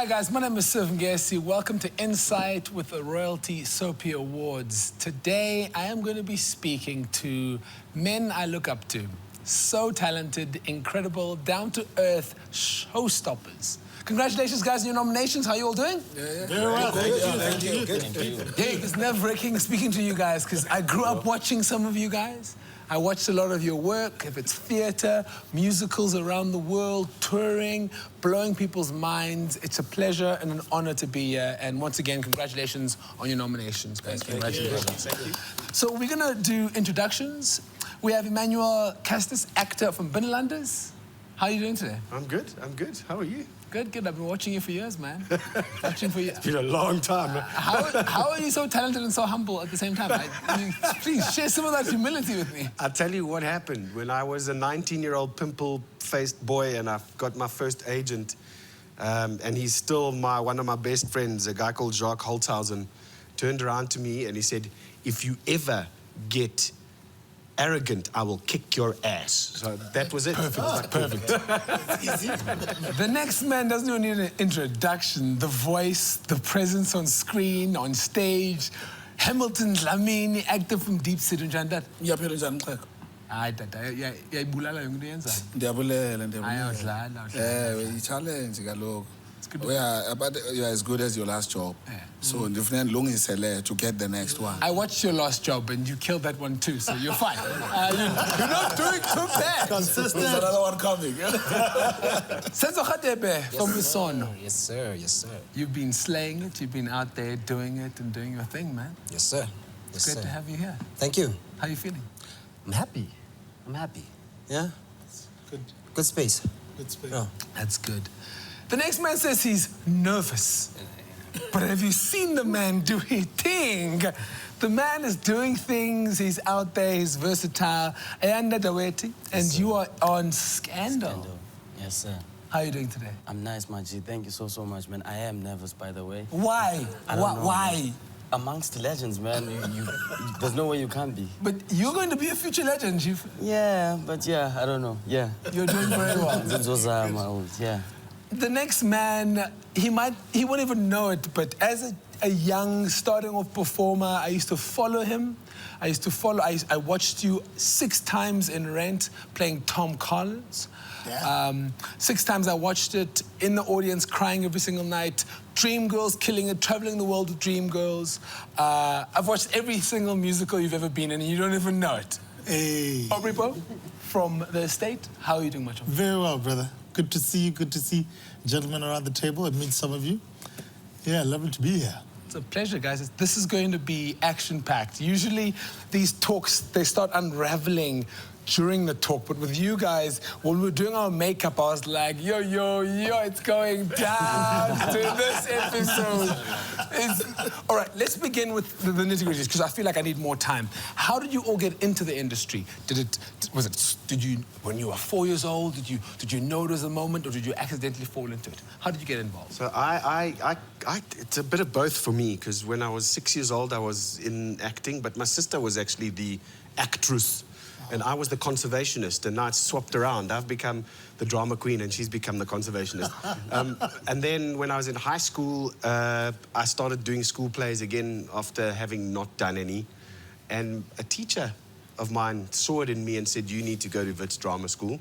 Hi guys, my name is Ngesi. Welcome to Insight with the Royalty Soapy Awards. Today I am going to be speaking to men I look up to. So talented, incredible, down-to-earth showstoppers. Congratulations guys on your nominations. How are you all doing? Yeah. Very well. Thank you. Yeah, it's nerve-wracking speaking to you guys because I grew up watching some of you guys. I watched a lot of your work, if it's theater, musicals around the world, touring, blowing people's minds. It's a pleasure and an honor to be here. And once again, congratulations on your nominations, guys. Congratulations. Thank you. So we're going to do introductions. We have Emmanuel, Castis, actor from Binnerlanders. How are you doing today? I'm good. How are you? Good. I've been watching you for years, man. Watching for years. It's been a long time. How are you so talented and so humble at the same time? Please share some of that humility with me. I'll tell you what happened. When I was a 19-year-old pimple-faced boy and I got my first agent, and he's still one of my best friends, a guy called Jacques Holthausen, turned around to me and he said, if you ever get arrogant, I will kick your ass. So that was it. Perfect. The next man doesn't even need an introduction. The voice, the presence on screen, on stage. Hamilton Dlamini, actor from DiepCity. Yeah, but you're as good as your last job. Yeah. So different long is to get the next one. I watched your last job and you killed that one too, so you're fine. You're not doing too bad. Consistent. There's another one coming. Senzokuhle from Isono. Yes, sir. You've been slaying it. You've been out there doing it and doing your thing, man. Yes, sir. It's great to have you here. Thank you. How are you feeling? I'm happy. Yeah? Good space. Oh, that's good. The next man says he's nervous. But have you seen the man do his thing? The man is doing things, he's out there, he's versatile. Ayanda, Daweti, and Yes, you are on Scandal. Yes, sir. How are you doing today? I'm nice, Maji. Thank you so much, man. I am nervous, by the way. Why? I don't know, Why? Man. Amongst legends, man, there's no way you can't be. But you're going to be a future legend. Yeah, but yeah, I don't know. Yeah. You're doing very well. Yeah. The next man, he won't even know it, but as a young, starting off performer, I used to follow him. I watched you 6 times in Rent playing Tom Collins. Yeah. 6 times I watched it in the audience, crying every single night. Dream Girls, killing it, traveling the world with Dream Girls. I've watched every single musical you've ever been in, and you don't even know it. Hey. Aubrey Poo from the estate. How are you doing, Macho? Very well, brother. Good to see you. Good to see gentlemen around the table and meet some of you. Yeah, lovely to be here. It's a pleasure, guys. This is going to be action-packed. Usually, these talks, they start unraveling during the talk, but with you guys, when we were doing our makeup, I was like, yo, it's going down to this episode. All right, let's begin with the nitty-gritties, because I feel like I need more time. How did you all get into the industry? Did you, when you were 4 years old, did you notice a moment, or did you accidentally fall into it? How did you get involved? So it's a bit of both for me, because when I was 6 years old, I was in acting, but my sister was actually the actress. And I was the conservationist, and now it's swapped around. I've become the drama queen, and she's become the conservationist. And then when I was in high school, I started doing school plays again after having not done any. And a teacher of mine saw it in me and said, you need to go to Wits Drama School.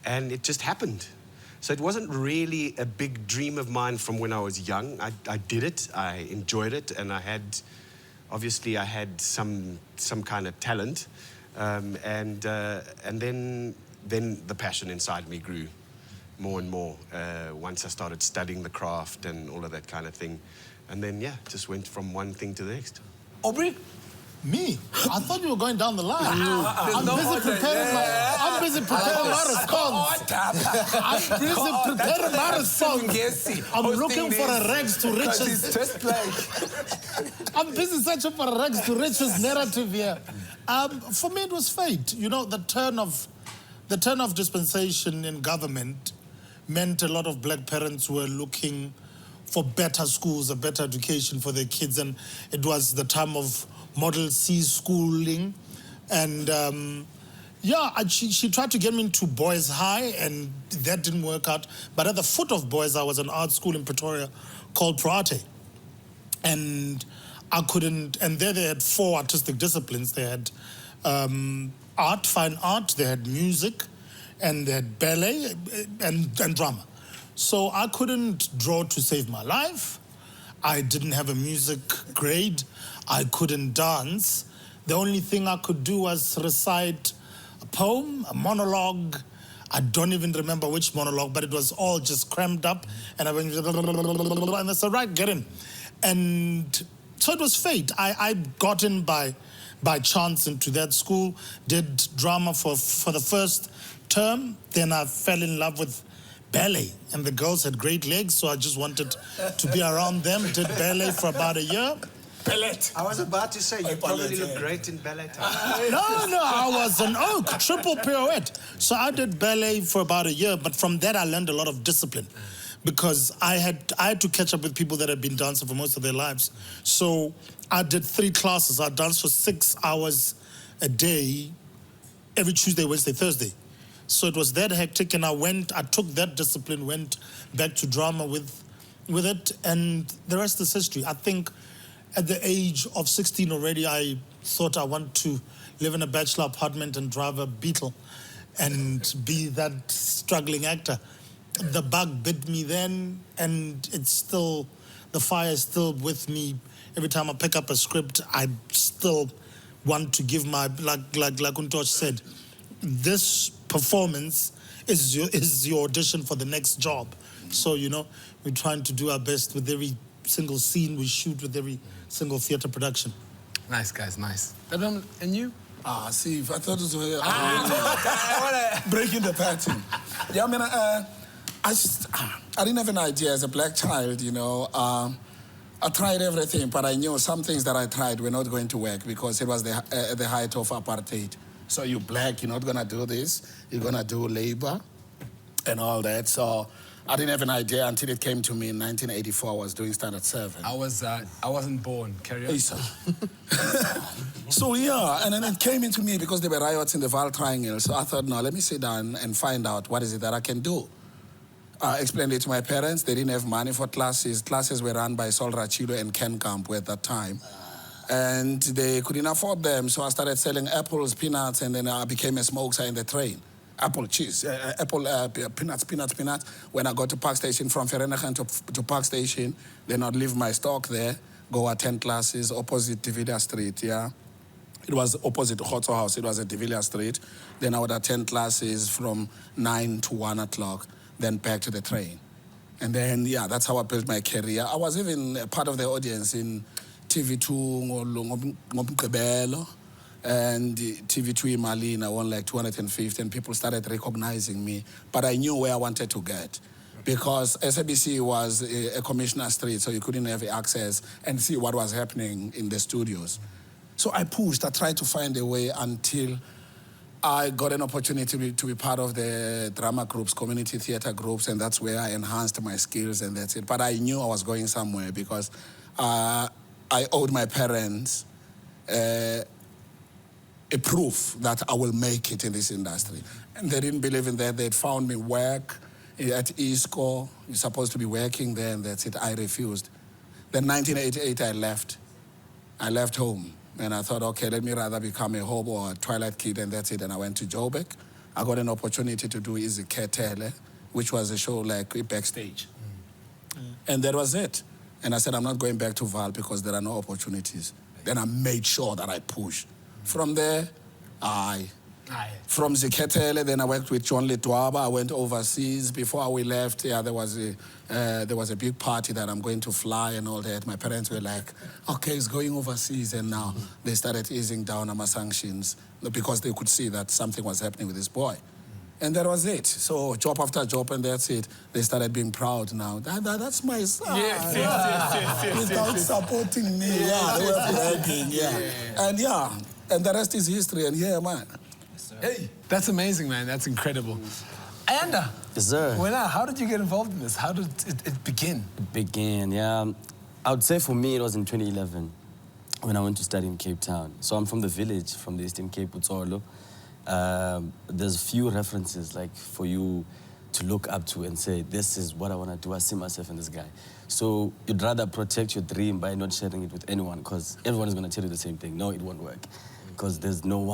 And it just happened. So it wasn't really a big dream of mine from when I was young. I did it, I enjoyed it, and obviously I had some kind of talent. And then the passion inside me grew more and more once I started studying the craft and all of that kind of thing. And then, yeah, just went from one thing to the next. Aubrey? Me? I thought you were going down the line. I'm busy preparing my response. I'm looking for a rags to riches. I'm busy searching for a rags to riches narrative here. For me, it was fate. You know, the turn of dispensation in government meant a lot of black parents were looking for better schools, a better education for their kids, and it was the time of Model C schooling, and Yeah, she tried to get me into Boys High, and that didn't work out. But at the foot of Boys High was an art school in Pretoria called Proate. And I couldn't, and there they had 4 artistic disciplines. They had art, fine art, they had music, and they had ballet and drama. So I couldn't draw to save my life. I didn't have a music grade. I couldn't dance. The only thing I could do was recite a poem, a monologue. I don't even remember which monologue, but it was all just crammed up. And I went, and I said, right, get in. And so it was fate. I got in by chance into that school, did drama for the first term. Then I fell in love with ballet, and the girls had great legs, so I just wanted to be around them. Did ballet for about a year. Ballet. I was about to say, you probably look great in ballet time. No, I was an oak, triple pirouette. So I did ballet for about a year, but from that I learned a lot of discipline, because I had to catch up with people that had been dancing for most of their lives. So I did 3 classes. I danced for 6 hours a day, every Tuesday, Wednesday, Thursday. So it was that hectic, and I took that discipline, went back to drama with it, and the rest is history. I think at the age of 16 already, I thought I want to live in a bachelor apartment and drive a Beetle and be that struggling actor. The bug bit me then, and the fire is still with me. Every time I pick up a script, I still want to give my, like Untosh said, this performance is your audition for the next job. So, we're trying to do our best with every single scene we shoot, with every single theater production. Nice, guys, nice. And you? See, if I thought it was... I want to break in the pattern. Yeah, I mean, I didn't have an idea as a black child, I tried everything, but I knew some things that I tried were not going to work because it was the height of apartheid. So you're black, you're not going to do this. You're going to do labor and all that. So I didn't have an idea until it came to me in 1984. I was doing Standard 7. I wasn't born. Carry on. So, yeah, and then it came into me because there were riots in the Vaal Triangle. So I thought, no, let me sit down and find out what is it that I can do. I explained it to my parents. They didn't have money for classes. Classes were run by Sol Rachilo and Ken Camp at that time. And they couldn't afford them, so I started selling apples, peanuts, and then I became a smoker in the train. Apple cheese, peanuts. When I got to Park Station, from Vereeniging to Park Station, then I'd leave my stock there, go attend classes opposite De Villiers Street, yeah. It was opposite Khotso House, it was at De Villiers Street. Then I would attend classes from 9 to 1 o'clock, then back to the train. And then, yeah, that's how I built my career. I was even a part of the audience in TV2 ngomgqibelo, and TV2 in Malina, I won like 250, and people started recognizing me. But I knew where I wanted to get, because SABC was a commissioner street, so you couldn't have access and see what was happening in the studios. So I pushed, I tried to find a way until I got an opportunity to be part of the drama groups, community theater groups, and that's where I enhanced my skills, and that's it. But I knew I was going somewhere because I owed my parents a proof that I will make it in this industry. And they didn't believe in that. They'd found me work at Isco. You're supposed to be working there, and that's it. I refused. Then 1988, I left. I left home. And I thought, okay, let me rather become a hobo or a Twilight kid, and that's it. And I went to Joburg. I got an opportunity to do Isikhetele, which was a show like Backstage. And that was it. And I said, I'm not going back to Vaal because there are no opportunities. Then I made sure that I pushed. From there, from Zikhetele, then I worked with John Letwaba. I went overseas. Before we left, yeah, there was a big party that I'm going to fly and all that. My parents were like, okay, he's going overseas. And now they started easing down on my sanctions because they could see that something was happening with this boy. And that was it. So job after job, and that's it. They started being proud now. That's my son. Yes. Without supporting me, they were bragging, and the rest is history. And man. Hey, that's amazing, man. That's incredible. Ayanda. Yes, sir. How did you get involved in this? How did it begin? It began, yeah. I would say for me it was in 2011 when I went to study in Cape Town. So I'm from the village, from the Eastern Cape, Utsolo. there's few references like for you to look up to and say, this is what I want to do. I see myself in this guy. So you'd rather protect your dream by not sharing it with anyone, because everyone is going to tell you the same thing. No, it won't work. Because there's no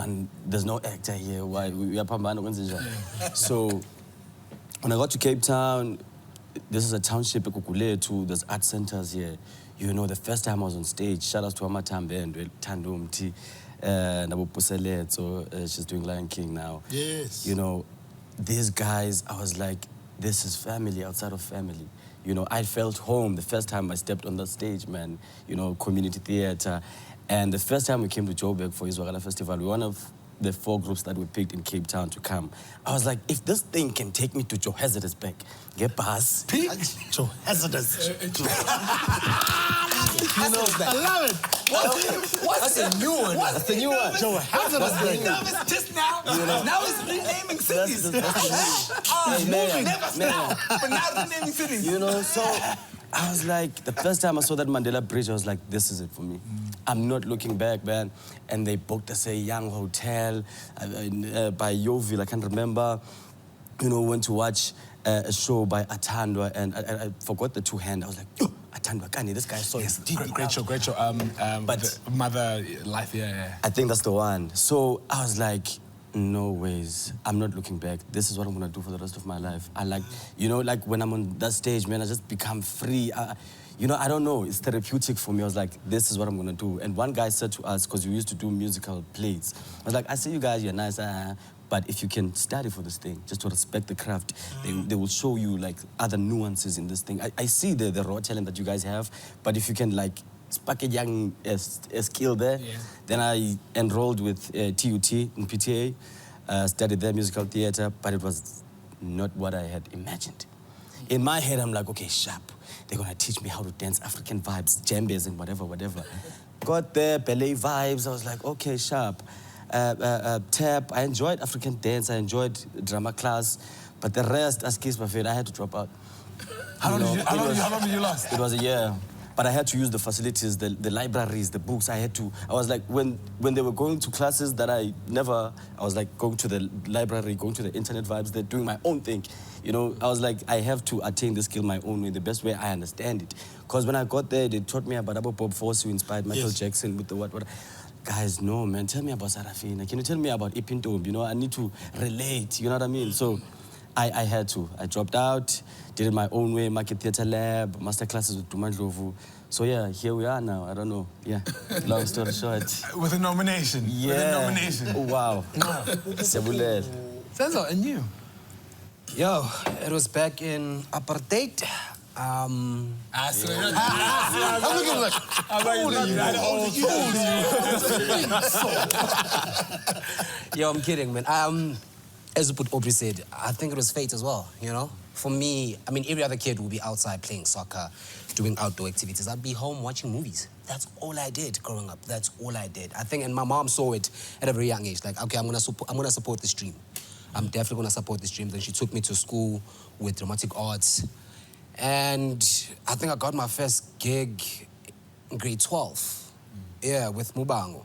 actor here. Why? We are Pambana. So when I got to Cape Town, this is a township, Senzokuhle, there's art centers here. You know, the first time I was on stage, shout out to Amatambe and Tandumti, Nabo Pusele, so she's doing Lion King now. Yes. You know, these guys, I was like, this is family outside of family. You know, I felt home the first time I stepped on the stage, man. You know, community theater. And the first time we came to Joburg for Izwakala Festival, we were one of the 4 groups that were picked in Cape Town to come. I was like, if this thing can take me to Johannesburg, get past. Johannesburg. You know that. I love it. What's the new one? What's the new one? Johannesburg. Nervous just now. Now it's renaming cities. Never stop. But now renaming cities. You know, so I was like, the first time I saw that Mandela Bridge, I was like, this is it for me. I'm not looking back, man. And they booked us a young hotel by Yeovil, I can't remember. You know, went to watch a show by Atandwa, and I forgot the 2 hand. I was like, oh, Atandwa, Kani, this guy saw his TV. Great show. But Mother Life, yeah. I think that's the one. So I was like, no ways. I'm not looking back. This is what I'm gonna do for the rest of my life. I like, you know, like when I'm on that stage, man, I just become free. You know, I don't know, it's therapeutic for me. I was like, this is what I'm gonna do. And one guy said to us, because we used to do musical plays, I was like, I see you guys, you're nice, but if you can study for this thing, just to respect the craft, they will show you like other nuances in this thing. I see the raw talent that you guys have, but if you can like spark a young skill there, then I enrolled with TUT in PTA, studied their musical theater, but it was not what I had imagined. In my head, I'm like, okay, sharp. They're gonna teach me how to dance African vibes, djembes and whatever. Got there, ballet vibes. I was like, okay, sharp. Tap. I enjoyed African dance. I enjoyed drama class, but the rest, as case my fate, I had to drop out. How long did you last? It was a year. But I had to use the facilities, the libraries, the books. I was like, when they were going to classes that I was like going to the library, going to the internet vibes, they're doing my own thing. You know, I was like, I have to attain the skill my own way, the best way I understand it. Because when I got there, they taught me about Bob Fosse, who inspired Michael Jackson with the what. Guys, no, man, tell me about Sarafina. Can you tell me about Ipintombi? You know, I need to relate, you know what I mean? So I had to. I dropped out, did it my own way, Market Theatre Lab, master classes with Dumandlovu. So yeah, here we are now. I don't know. Yeah, long story short. With a nomination. Yeah. With a nomination. Oh, wow. Sebulele. Senzo, and you? Yo, it was back in apartheid. I'm looking like, Yo, I'm kidding, man. As Aubrey said, I think it was fate as well, you know? For me, I mean, every other kid would be outside playing soccer, doing outdoor activities. I'd be home watching movies. That's all I did growing up. That's all I did. I think, and my mom saw it at a very young age. Like, okay, I'm gonna support this dream. I'm definitely gonna support this dream. Then she took me to school with dramatic arts. And I think I got my first gig in grade 12. Yeah, with Mubango.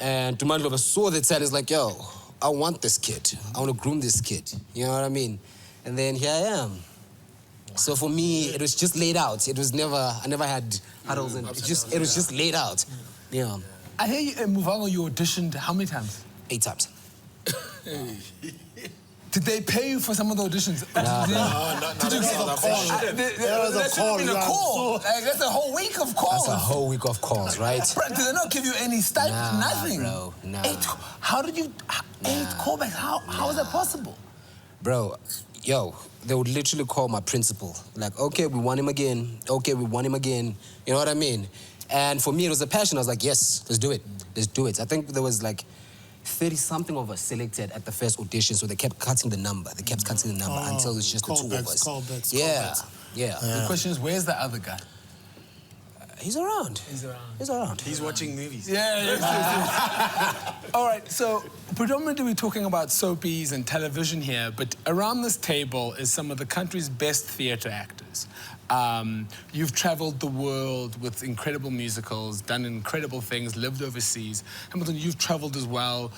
And Tumandlova saw the talent, is like, yo, I want this kid. I want to groom this kid. You know what I mean? And then here I am. So for me, it was just laid out. It was I never had huddles, and it was just laid out. Yeah. I hear you, Mubango, you auditioned how many times? 8 times. Did they pay you for some of the auditions? No. Did you get a call? That should have been a call. Like, that's a whole week of calls. That's a whole week of calls, right? Did they not give you any stipend? Nothing. Bro, nah. 8 callbacks? How is that possible? Bro, yo, they would literally call my principal. Like, okay, we want him again. Okay, we want him again. You know what I mean? And for me, it was a passion. I was like, yes, let's do it. Let's do it. I think there was like 30-something of us selected at the first audition, so they kept cutting the number. They kept cutting the number until it was just the 2 of us. Callbacks. Yeah. The question is, where's the other guy? He's around. He's around. He's watching movies. Yes. All right, so predominantly we're talking about soapies and television here, but around this table is some of the country's best theatre actors. You've traveled the world with incredible musicals, done incredible things, lived overseas. Hamilton, you've traveled as well.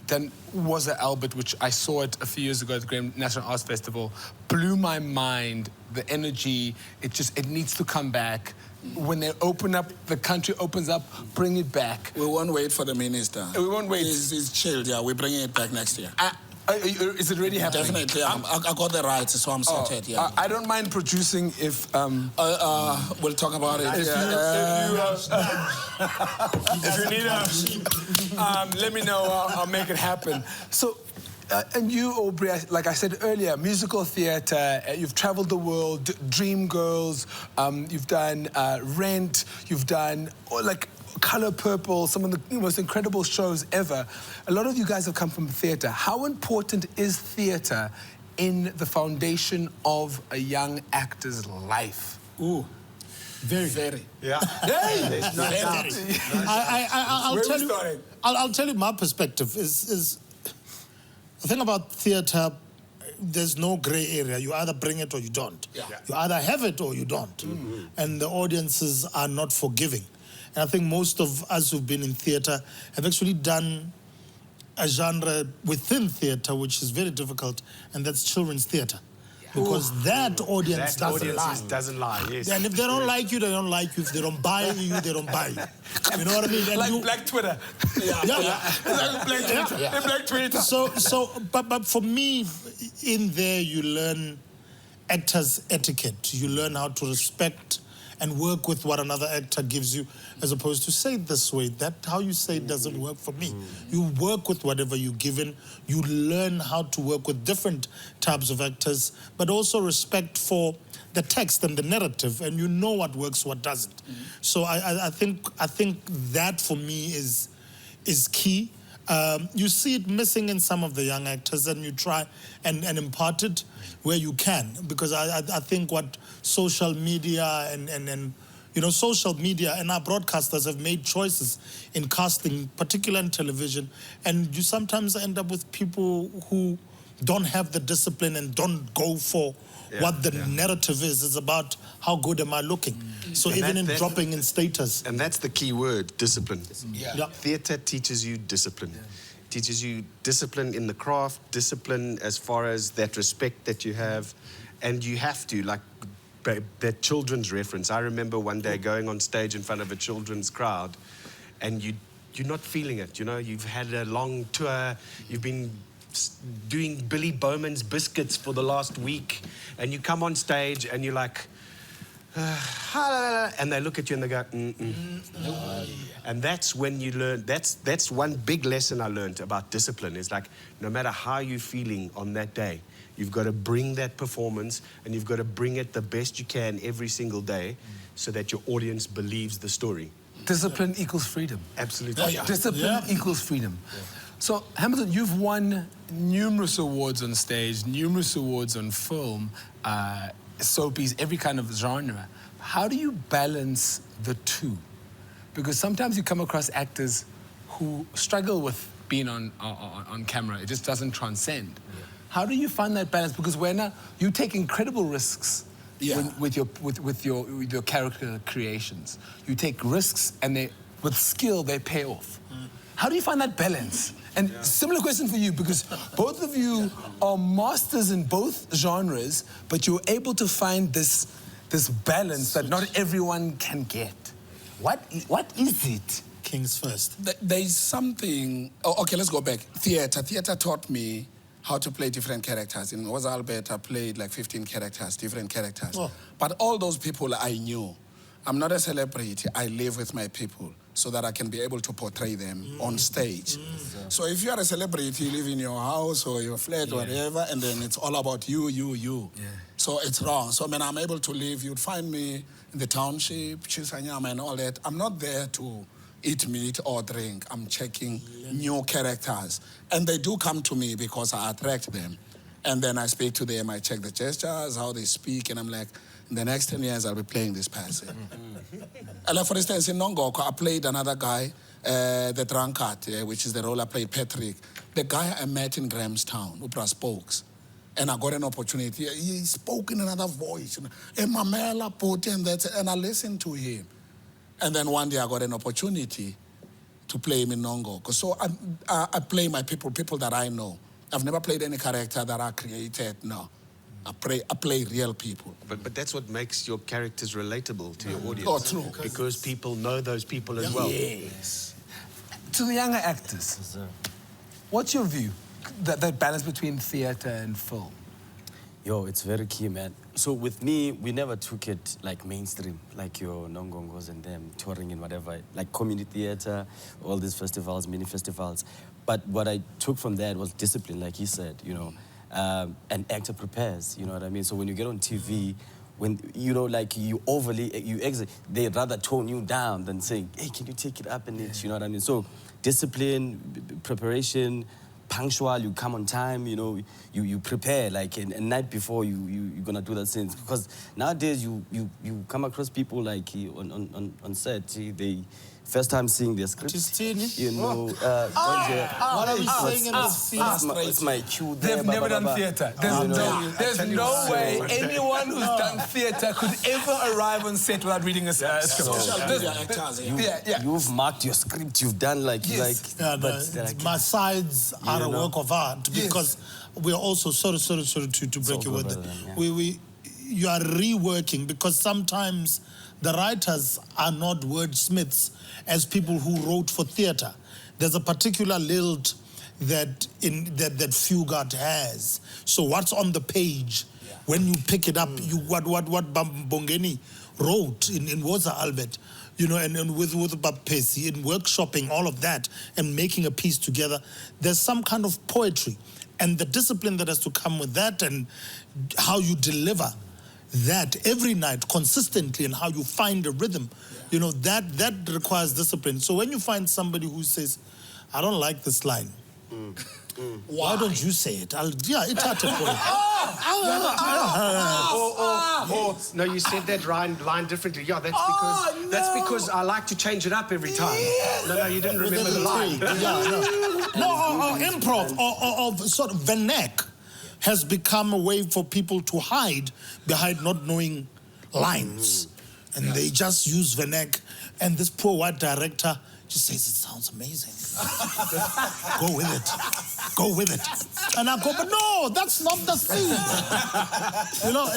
Then was at Albert, which I saw it a few years ago at the Grand National Arts Festival. Blew my mind, the energy. It needs to come back. When they open up, the country opens up, bring it back. We won't wait for the minister. We won't wait. He's chilled, yeah. We're bringing it back next year. Is it really happening? Definitely, I got the rights, so I'm sorted, yeah. I don't mind producing if... we'll talk about it. If you need let me know, I'll make it happen. So, and you, Aubrey, like I said earlier, musical theatre, you've traveled the world, Dream Girls, you've done Rent, you've done, like, Color Purple, some of the most incredible shows ever. A lot of you guys have come from theatre. How important is theatre in the foundation of a young actor's life? Ooh, very. Yeah. Very. I'll tell you my perspective is the thing about theatre, there's no grey area. You either bring it or you don't. Yeah. You either have it or you don't. Mm-hmm. And the audiences are not forgiving. And I think most of us who've been in theatre have actually done a genre within theatre which is very difficult, and that's children's theatre. Because that audience doesn't lie, yes. And if they don't like you, they don't like you. If they don't buy you, they don't buy you. You know what I mean? And like Black Twitter. Like Black Twitter. But for me, in there you learn actors' etiquette. You learn how to respect and work with what another actor gives you, as opposed to say it this way. That how you say it doesn't work for me. You work with whatever you're given. You learn how to work with different types of actors, but also respect for the text and the narrative, and you know what works, what doesn't. So I think that for me is key. You see it missing in some of the young actors, and you try and impart it where you can, because I think what social media and social media and our broadcasters have made choices in casting, particularly in television, and you sometimes end up with people who don't have the discipline and don't go for what the narrative is. It's about how good am I looking. So and even in dropping in status. And that's the key word, discipline. Yeah. Theatre teaches you discipline. Teaches you discipline in the craft, discipline as far as that respect that you have. And you have to, like that children's reference. I remember one day going on stage in front of a children's crowd, and you're not feeling it, You've had a long tour, you've been doing Billy Bowman's Biscuits for the last week, and you come on stage and you're like, and they look at you and they go, And that's when you learn, that's one big lesson I learned about discipline. Is like, no matter how you're feeling on that day, you've got to bring that performance, and you've got to bring it the best you can every single day, so that your audience believes the story. Discipline equals freedom. Absolutely. Discipline equals freedom. So, Hamilton, you've won numerous awards on stage, numerous awards on film, soapies, every kind of genre. How do you balance the two? Because sometimes you come across actors who struggle with being on camera. It just doesn't transcend. How do you find that balance? Because when you take incredible risks with your character creations. You take risks, and with skill they pay off. How do you find that balance? And similar question for you, because both of you are masters in both genres, but you're able to find this balance that not everyone can get. What is it? Kings first. There's something... Oh, okay, let's go back. Theatre. Theatre taught me how to play different characters. In Was Albert, I played like 15 characters, different characters. Oh. But all those people I knew. I'm not a celebrity. I live with my people so that I can be able to portray them on stage. So if you are a celebrity, you live in your house or your flat or whatever, and then it's all about you. So it's wrong. So when I'm able to live, you'd find me in the township, Chisanyama and all that. I'm not there to eat meat or drink. I'm checking new characters. And they do come to me because I attract them. And then I speak to them, I check the gestures, how they speak, and I'm like, In the next 10 years, I'll be playing this person. And like, for instance, in Nongoko, I played another guy, the drunkard, which is the role I played, Patrick. The guy I met in Grahamstown, Upra Spokes. And I got an opportunity. He spoke in another voice. And I listened to him. And then one day I got an opportunity to play him in Nongoko. So I play my people that I know. I've never played any character that I created, no. I play real people. But that's what makes your characters relatable to your audience. Oh, true. Because people know those people as well. Yes. To the younger actors, what's your view? That balance between theatre and film? Yo, it's very key, man. So with me, we never took it like mainstream, like your Nongongos and them touring and whatever, like community theatre, all these festivals, mini festivals. But what I took from that was discipline, like he said, you know. An actor prepares, you know what I mean? So when you get on TV, when, you know, like you exit, they rather tone you down than saying, hey, can you take it up a notch, you know what I mean? So discipline, preparation, punctual, you come on time, you know, you prepare, like a night before you're gonna do that thing. Because nowadays you come across people like on set, they first time seeing their script, you know, what are we saying in the scene? it's my cue there. They've never done theatre. There's no way anyone who's done theatre could ever arrive on set without reading a script. You've marked your script, you've done my sides are a work of art because we're also, sorry to break your word. You are reworking because sometimes the writers are not wordsmiths as people who wrote for theatre. There's a particular lilt that Fugard has. So what's on the page, when you pick it up, what Bongeni wrote in Woza Albert, you know, and with Bapesi, in workshopping all of that and making a piece together, there's some kind of poetry. And the discipline that has to come with that and how you deliver that every night consistently and how you find a rhythm, you know, that requires discipline. So when you find somebody who says, I don't like this line, why don't you say it? It's hard to put No, you said that line differently. Yeah, that's because I like to change it up every time. No, you didn't remember the line. Or improv or sort of vernac has become a way for people to hide behind not knowing lines. And they just use vernac. And this poor white director just says, it sounds amazing. Go with it. Go with it. And I go, but no, that's not the scene. You know,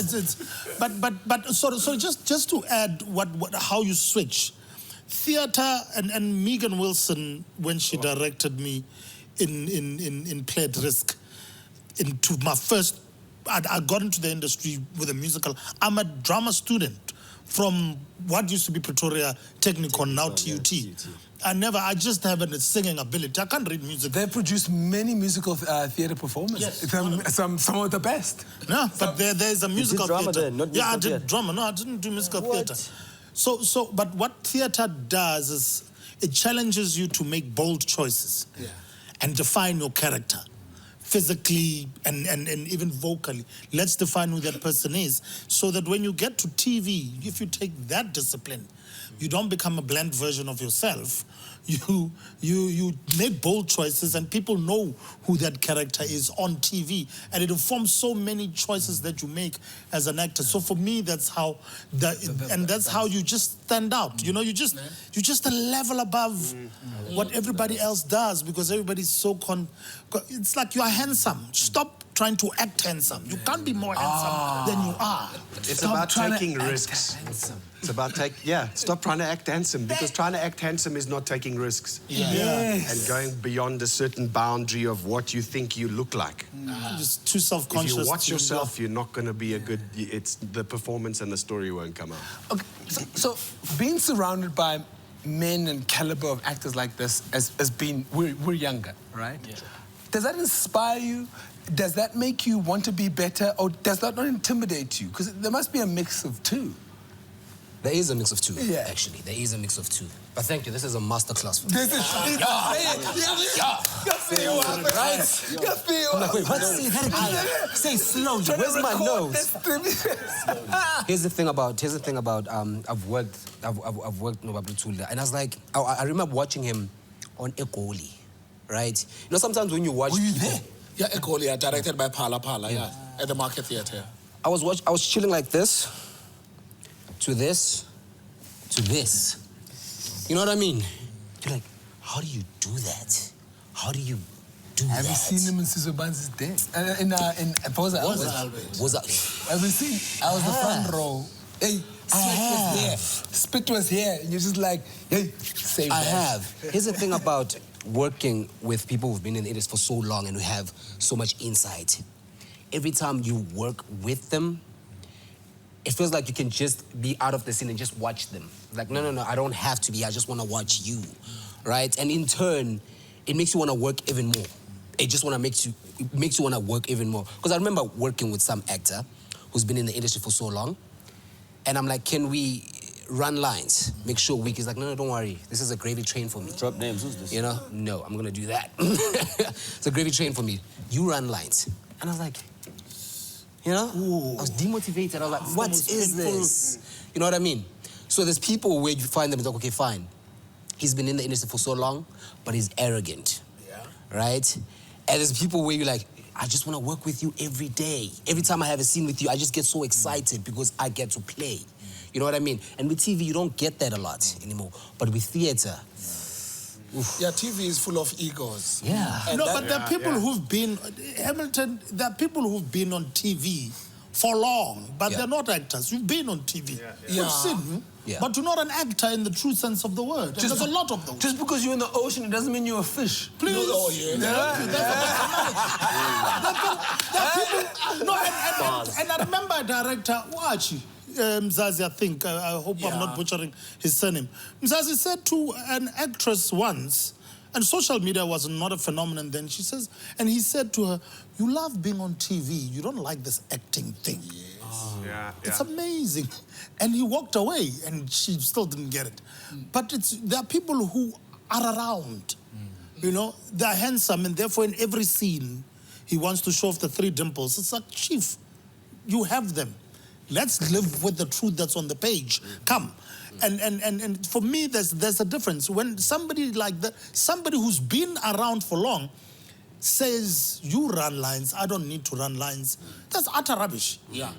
but so just to add how you switch. Theatre and Megan Wilson, when she directed me in Play at Risk, into my first, I got into the industry with a musical. I'm a drama student from what used to be Pretoria Technikon, now TUT. I just have a singing ability. I can't read music. They produced many musical theatre performances. Yes. Some of the best. No, but there's a musical drama theatre. there, not musical I did theatre. drama. No, I didn't do musical theatre. But what theatre does is it challenges you to make bold choices and define your character. Physically and even vocally. Let's define who that person is so that when you get to TV, if you take that discipline, you don't become a bland version of yourself. You make bold choices and people know who that character is on TV, and it informs so many choices that you make as an actor. So for me, that's how that's how you just stand out. You know, you're just a level above what everybody else does because everybody's so it's like you are handsome. Stop trying to act handsome. You can't be more handsome than you are. It's about taking risks. It's about stop trying to act handsome because trying to act handsome is not taking risks. And going beyond a certain boundary of what you think you look like. Just too self-conscious. If you watch yourself, you're not going to be it's the performance and the story won't come out. Okay, so being surrounded by men and caliber of actors like this has been, we're younger, right? Yeah. Does that inspire you? Does that make you want to be better, or does that not intimidate you? Because there must be a mix of two. There is a mix of two, Yeah. actually. There is a mix of two. But thank you, this is a masterclass for me. This is I'm like, wait, what? Say that again. Say it slowly. Where's my nose? Here's the thing about I've worked no Babutula, and I was like, I remember watching him on Egoli, right? You know, sometimes when you watch Were you people, there? Yeah, Egoli, directed by Pala, yeah, at the Market Theatre. I was chilling like this, to this, to this. You know what I mean? You're like, how do you do that? How do you do that? Have you seen him in Sizo Banzi's death? In Posa Albert. Was that? Have you seen? I was the front row. Hey, Spit was here. And you're just like, hey, save I that. have. Here's the thing about working with people who've been in the industry for so long and who have so much insight. Every time you work with them, it feels like you can just be out of the scene and just watch them. Like, no, I don't have to be. I just want to watch you, right? And in turn, it makes you want to work even more. It just makes you want to work even more. Because I remember working with some actor who's been in the industry for so long, and I'm like, can we run lines? Make sure week is like, no, don't worry. This is a gravy train for me. Drop names, who's this? You know? No, I'm gonna do that. It's a gravy train for me. You run lines. And I was like, you know? I was demotivated. I was like, what is this? You know what I mean? So there's people where you find them, it's like, okay, fine. He's been in the industry for so long, but he's arrogant. Yeah. Right? And there's people where you're like, I just want to work with you every day. Every time I have a scene with you, I just get so excited because I get to play. You know what I mean? And with TV, you don't get that a lot anymore. But with theater, Yeah, TV is full of egos. yeah. And No, that- but there are people who've been, Hamilton, there are people who've been on TV for long, but they're not actors. You've been on TV. You've seen, but you're not an actor in the true sense of the word. And there's a lot of those. Just because you're in the ocean, it doesn't mean you're a fish. Please. Oh, yeah. There are people, no, and I remember a director, Wachi, Mzazi, I think, I hope I'm not butchering his surname. Mzazi said to an actress once, and social media was not a phenomenon then, she says, and he said to her, you love being on TV, you don't like this acting thing. It's amazing. And he walked away, and she still didn't get it. But there are people who are around, you know, they're handsome, and therefore in every scene, he wants to show off the three dimples. It's like, Chief, you have them. Let's live with the truth that's on the page. Come. And for me, there's a difference. When somebody like that, somebody who's been around for long, says, you run lines, I don't need to run lines, that's utter rubbish. Yeah.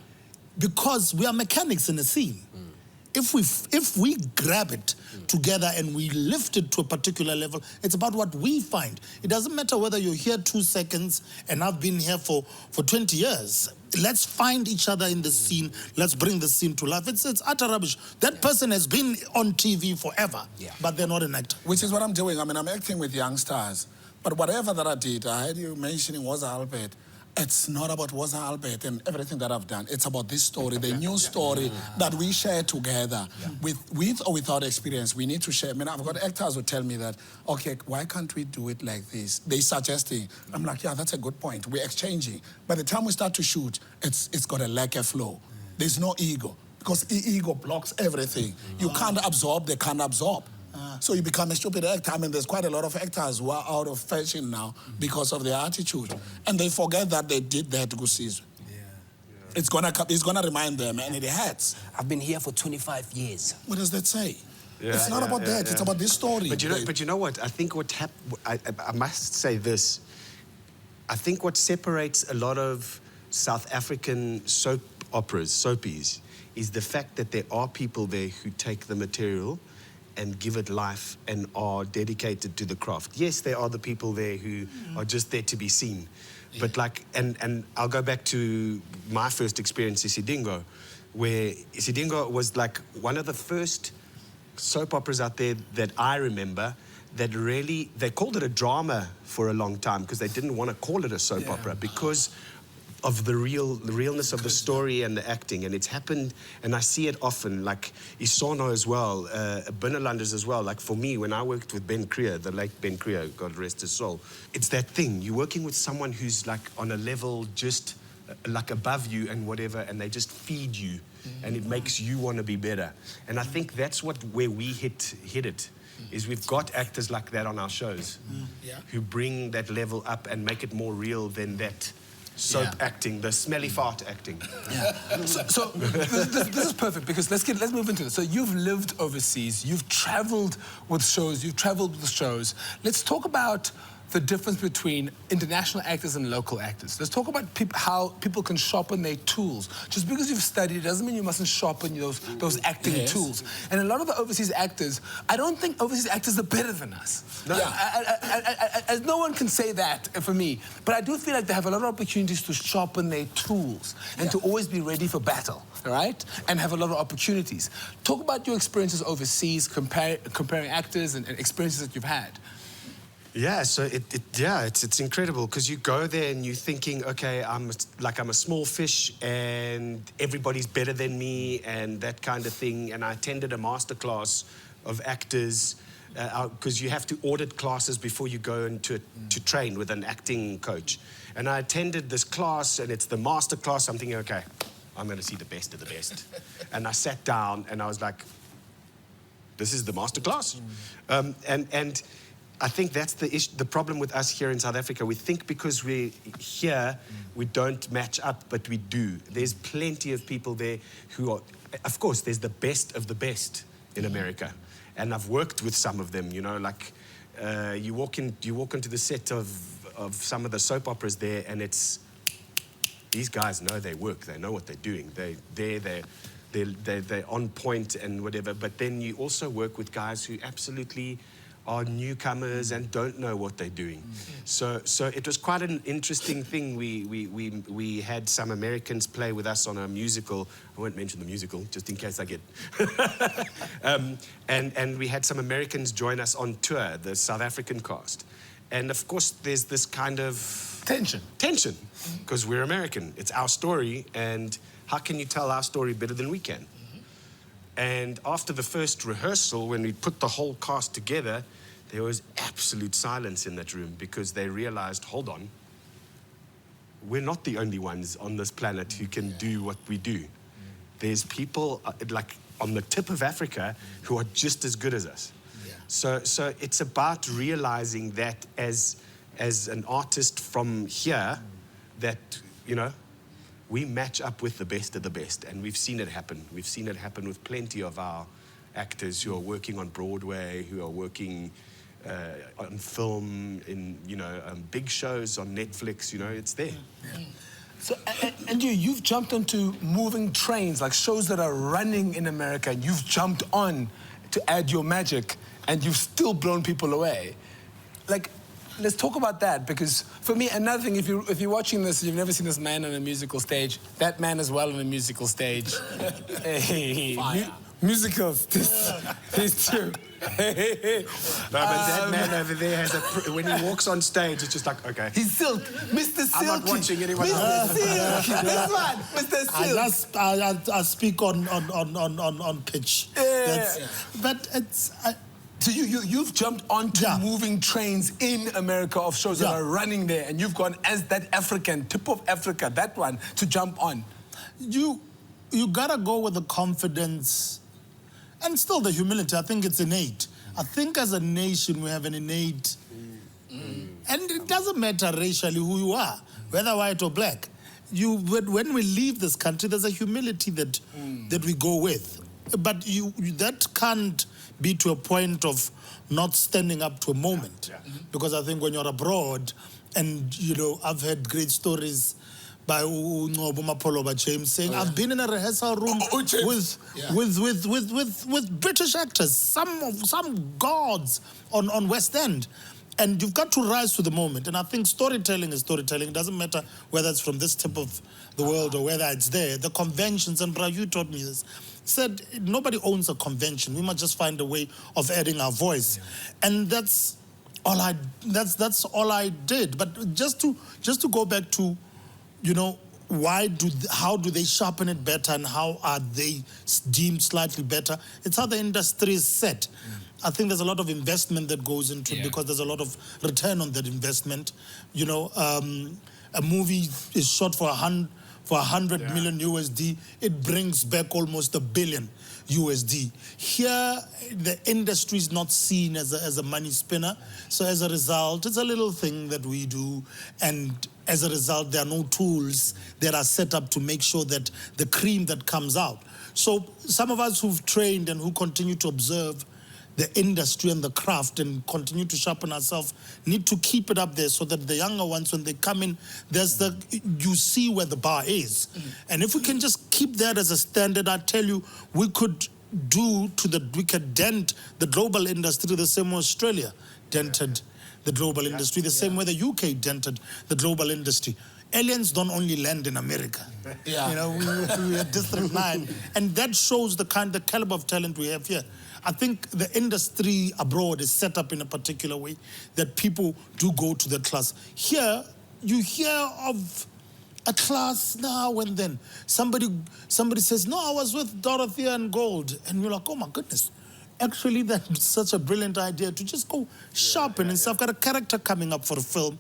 Because we are mechanics in a scene. If we grab it together and we lift it to a particular level, it's about what we find. It doesn't matter whether you're here 2 seconds and I've been here for 20 years. Let's find each other in the scene. Let's bring the scene to life. It's utter rubbish. That person has been on TV forever, but they're not an actor. Which is what I'm doing. I mean, I'm acting with young stars. But whatever that I did, I had you mentioning Woza Albert. It's not about Woza Albert and everything that I've done. It's about this story, the new story that we share together. With or without experience, we need to share. I mean, I've got actors who tell me that, okay, why can't we do it like this? They're suggesting. I'm like, yeah, that's a good point. We're exchanging. By the time we start to shoot, it's got a lack of flow. There's no ego. Because ego blocks everything. You can't absorb, they can't absorb. So you become a stupid actor. I mean, there's quite a lot of actors who are out of fashion now because of their attitude. And they forget that they did that to Gusizo. It's gonna remind them, and it hurts. I've been here for 25 years. What does that say? It's not about that. It's about this story. But you know what? I think I must say this. I think what separates a lot of South African soap operas, soapies, is the fact that there are people there who take the material and give it life and are dedicated to the craft. Yes, there are the people there who are just there to be seen. But like, and I'll go back to my first experience, Isidingo, where Isidingo was like one of the first soap operas out there that I remember that really, they called it a drama for a long time because they didn't want to call it a soap opera because of the realness of the story and the acting. And it's happened, and I see it often, like Isono as well, Binnerlanders as well. Like for me, when I worked with Ben Creer, the late Ben Creer, God rest his soul, it's that thing. You're working with someone who's like on a level just like above you and whatever, and they just feed you, and it makes you want to be better. And I think that's where we hit it, is we've got actors like that on our shows who bring that level up and make it more real than that soap acting, the smelly fart acting. So this is perfect, because let's move into this. So you've lived overseas, you've traveled with shows, Let's talk about the difference between international actors and local actors. Let's talk about how people can sharpen their tools. Just because you've studied doesn't mean you mustn't sharpen those acting tools. And a lot of the overseas actors, I don't think overseas actors are better than us. No. No one can say that for me. But I do feel like they have a lot of opportunities to sharpen their tools and to always be ready for battle, right? And have a lot of opportunities. Talk about your experiences overseas, comparing actors and experiences that you've had. Yeah, so it's incredible, because you go there and you're thinking, okay, I'm a small fish and everybody's better than me and that kind of thing. And I attended a masterclass of actors, because you have to audit classes before you go into to train with an acting coach. And I attended this class, and it's the master class. I'm thinking, okay, I'm going to see the best of the best. And I sat down and I was like, this is the master class. And I think that's the problem with us here in South Africa. We think because we're here, we don't match up, but we do. There's plenty of people there who are, of course, there's the best of the best in America. And I've worked with some of them, you know, like you walk into the set of some of the soap operas there, and it's, these guys know their work, they know what they're doing. They're on point and whatever, but then you also work with guys who absolutely are newcomers and don't know what they're doing. So it was quite an interesting thing. We had some Americans play with us on a musical. I won't mention the musical, just in case I get... and we had some Americans join us on tour, the South African cast. And of course, there's this kind of... Tension, because we're American. It's our story, and how can you tell our story better than we can? And after the first rehearsal, when we put the whole cast together, there was absolute silence in that room, because they realized, hold on, we're not the only ones on this planet who can do what we do. There's people like on the tip of Africa who are just as good as us. So it's about realizing that as an artist from here, that, you know, we match up with the best of the best, and we've seen it happen. We've seen it happen with plenty of our actors who are working on Broadway, who are working on film, in, you know, big shows on Netflix. You know, it's there. So, and you've jumped onto moving trains, like shows that are running in America, and you've jumped on to add your magic, and you've still blown people away. Like, let's talk about that, because for me, another thing, if you're watching this and you've never seen this man on a musical stage, that man as well on a musical stage. Musicals, these two. No, but that man over there has when he walks on stage, it's just like, okay. He's Silk, Mr. Silky. I'm not watching anyone else. Mr. Silky, this one, Mr. Silk. I speak on pitch. But it's... So you've jumped onto moving trains in America of shows that are running there, and you've gone as that African, tip of Africa, that one, to jump on. You gotta go with the confidence and still the humility. I think it's innate. I think as a nation we have an innate, and it doesn't matter racially who you are, whether white or black. When we leave this country, there's a humility that we go with, but that can't be to a point of not standing up to a moment. Because I think when you're abroad, and you know, I've heard great stories by James saying, I've been in a rehearsal room with British actors, some gods on West End. And you've got to rise to the moment. And I think storytelling is storytelling. It doesn't matter whether it's from this tip of the world or whether it's there. The conventions, and Bra, you taught me this, said nobody owns a convention. We must just find a way of adding our voice. And that's all I did. But just to go back to, you know, how do they sharpen it better, and how are they deemed slightly better? It's how the industry is set. I think there's a lot of investment that goes into it, because there's a lot of return on that investment. You know, a movie is shot for for 100 million USD, it brings back almost $1 billion USD. Here, the industry is not seen as a money spinner. So as a result, it's a little thing that we do. And as a result, there are no tools that are set up to make sure that the cream that comes out. So some of us who've trained and who continue to observe the industry and the craft and continue to sharpen ourselves need to keep it up there so that the younger ones, when they come in, you see where the bar is. And if we can just keep that as a standard, I tell you, we could dent the global industry the same way Australia dented the global industry, the same way the UK dented the global industry. Aliens don't only land in America. You know, we are District 9. And that shows the caliber of talent we have here. I think the industry abroad is set up in a particular way that people do go to that class. Here, you hear of a class now and then. Somebody says, no, I was with Dorothea and Gold. And you're like, oh my goodness. Actually, that's such a brilliant idea to just go sharpen and stuff. I've got a character coming up for a film.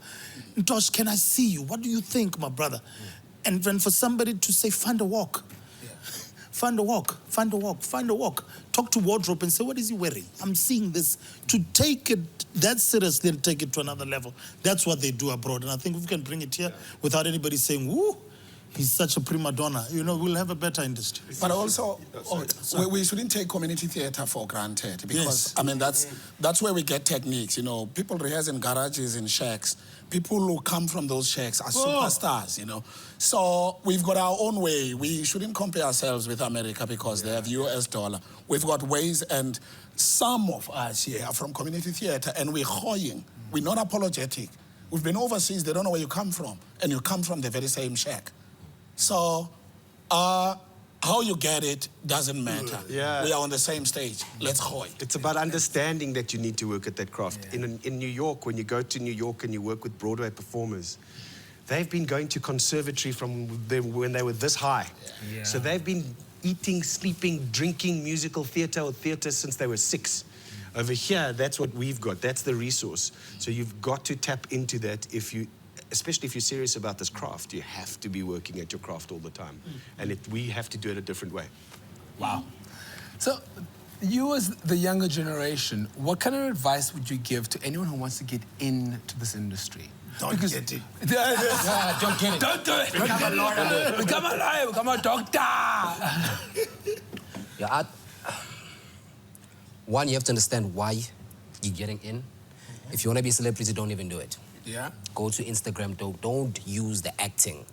Tosh, can I see you? What do you think, my brother? And then for somebody to say, find a walk. Find a walk, find a walk, find a walk. Talk to wardrobe and say, what is he wearing? I'm seeing this. To take it that seriously and take it to another level. That's what they do abroad. And I think if we can bring it here without anybody saying, woo, he's such a prima donna, you know, we'll have a better industry. But also, we shouldn't take community theater for granted because, I mean, that's where we get techniques, you know. People rehearse in garages, in shacks. People who come from those shacks are superstars, you know. So we've got our own way. We shouldn't compare ourselves with America because they have US dollar. We've got ways, and some of us here are from community theater, and we're hoying. We're not apologetic. We've been overseas, they don't know where you come from, and you come from the very same shack. So, how you get it doesn't matter. Yeah. We are on the same stage. Let's hoy. It's about understanding that you need to work at that craft. In New York, when you go to New York and you work with Broadway performers, they've been going to conservatory from when they were this high. Yeah. So they've been eating, sleeping, drinking musical theater or theater since they were 6. Over here, that's what we've got. That's the resource. So you've got to tap into that especially if you're serious about this craft. You have to be working at your craft all the time. And we have to do it a different way. Wow. So, you as the younger generation, what kind of advice would you give to anyone who wants to get into this industry? Don't get it. Don't get it. Don't do it. Become a lawyer. Become a lawyer. Become a doctor. Yeah, one, you have to understand why you're getting in. If you want to be a celebrity, don't even do it. Yeah. Go to Instagram. Don't use the acting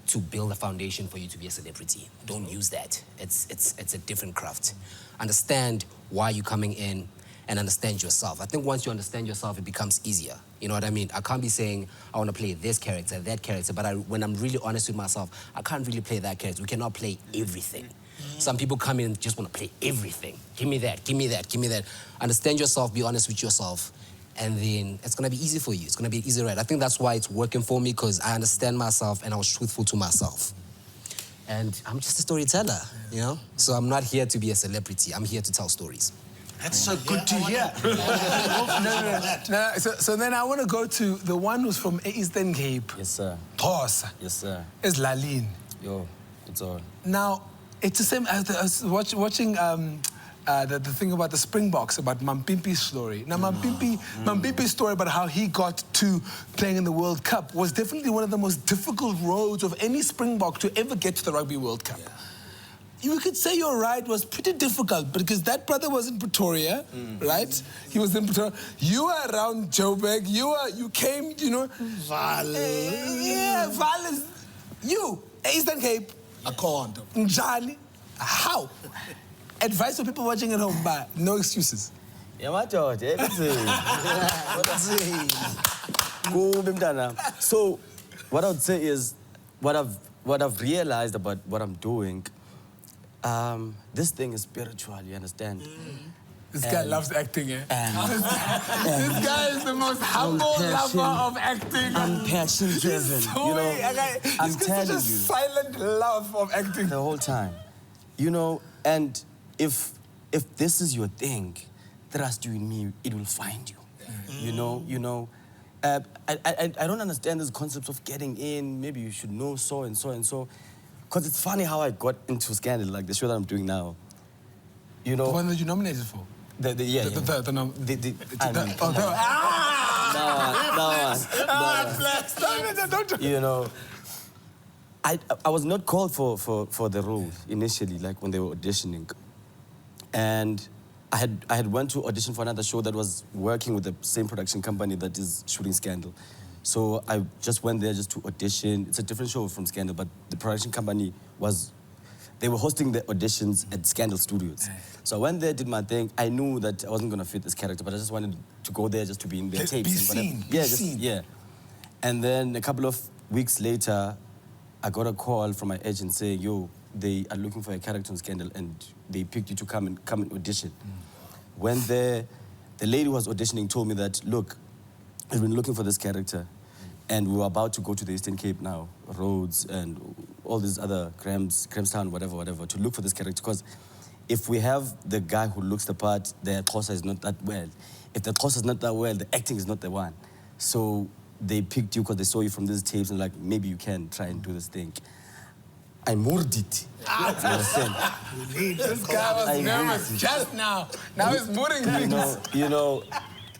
to build a foundation for you to be a celebrity. Don't use that. It's a different craft. Understand why you're coming in and understand yourself. I think once you understand yourself, it becomes easier. You know what I mean? I can't be saying, I want to play this character, that character, but when I'm really honest with myself, I can't really play that character. We cannot play everything. Some people come in and just want to play everything. Give me that, give me that, give me that. Understand yourself, be honest with yourself, and then it's going to be easy for you. It's going to be an easy ride. I think that's why it's working for me, because I understand myself and I was truthful to myself. And I'm just a storyteller, you know? So I'm not here to be a celebrity. I'm here to tell stories. That's so good to hear. No, so then I want to go to the one who's from Eastern Cape. Yes, sir. Xhosa. Yes, sir. Is Lalin. Yo, it's all. Now, it's the same. I was watching the thing about the Springboks, about Mampimpi's story. Now, Mampimpi's story about how he got to playing in the World Cup was definitely one of the most difficult roads of any Springbok to ever get to the Rugby World Cup. Yeah. You could say your ride was pretty difficult because that brother was in Pretoria, right? He was in Pretoria. You were around Joburg. You came, you know. Val. Yeah, Val is you. Eastern Cape. Akhonto. Njani. How? Advice for people watching at home, but no excuses. Yeah, my George, everything. So, what I would say is, what I've realized about what I'm doing, this thing is spiritual, you understand? This guy loves acting, eh? This guy is the most humble lover of acting. I'm passion-driven, you know. I'm telling you. Such a silent love of acting. The whole time. You know, and if this is your thing, trust you in me, it will find you. You know, I don't understand this concept of getting in. Maybe you should know so and so and so. Because it's funny how I got into Scandal, like the show that I'm doing now. You know, The one that you nominated for? I mean, come on. No. You know, I was not called for the role initially, like when they were auditioning. And I had went to audition for another show that was working with the same production company that is shooting Scandal. So I just went there just to audition. It's a different show from Scandal, but the production company they were hosting the auditions at Scandal Studios. So I went there, did my thing. I knew that I wasn't gonna fit this character, but I just wanted to go there just to be in their tapes. Be seen, yeah, be seen. Yeah. And then a couple of weeks later, I got a call from my agent saying, yo, they are looking for a character on Scandal and they picked you to come and audition. When the lady who was auditioning told me that, look, I've been looking for this character and we were about to go to the Eastern Cape now, Rhodes and all these other Grahamstown, whatever, to look for this character. Because if we have the guy who looks the part, the Xhosa is not that well. If the Xhosa is not that well, the acting is not the one. So they picked you because they saw you from these tapes and like, maybe you can try and do this thing. I moored it. This guy was nervous just now. Now he's mooring things. You know,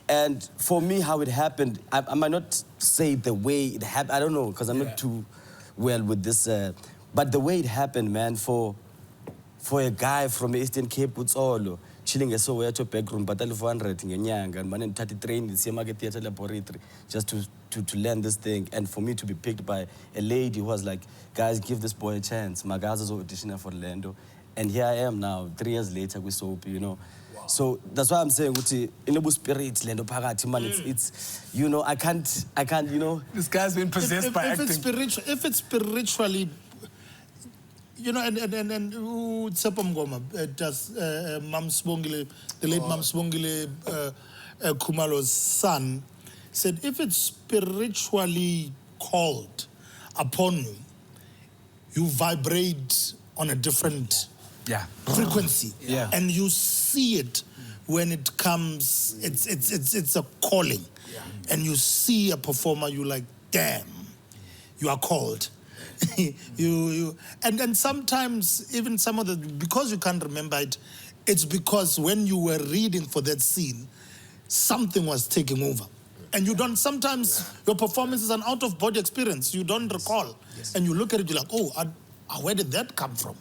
and for me, how it happened, I might not say the way it happened. I don't know, because I'm not too well with this. But the way it happened, man, for a guy from the Eastern Cape, Utsolo, chilling a Soweto backroom, but 400 ngenyanga, and man, 30 train in Siamake Theatre Laboratory, just to learn this thing, and for me to be picked by a lady who was like, guys, give this boy a chance. My guys is auditioning for Orlando, and here I am now, 3 years later with Soap, you know. Wow. So that's why I'm saying, in the spirit, Lendo Pagati, man, it's, you know, I can't, you know. This guy's been possessed by acting. If it's spiritually, you know, and Tshepo Mngoma, does Mam Sibongile, the late Mam Sibongile Khumalo's son, said if it's spiritually called upon you, you vibrate on a different frequency, and you see it when it comes. It's a calling, and you see a performer, you like, damn, you are called. And then sometimes even some of the, because you can't remember it, it's because when you were reading for that scene, something was taking over. And you don't, sometimes your performance is an out-of-body experience. You don't recall. And you look at it, you're like, oh, where did that come from?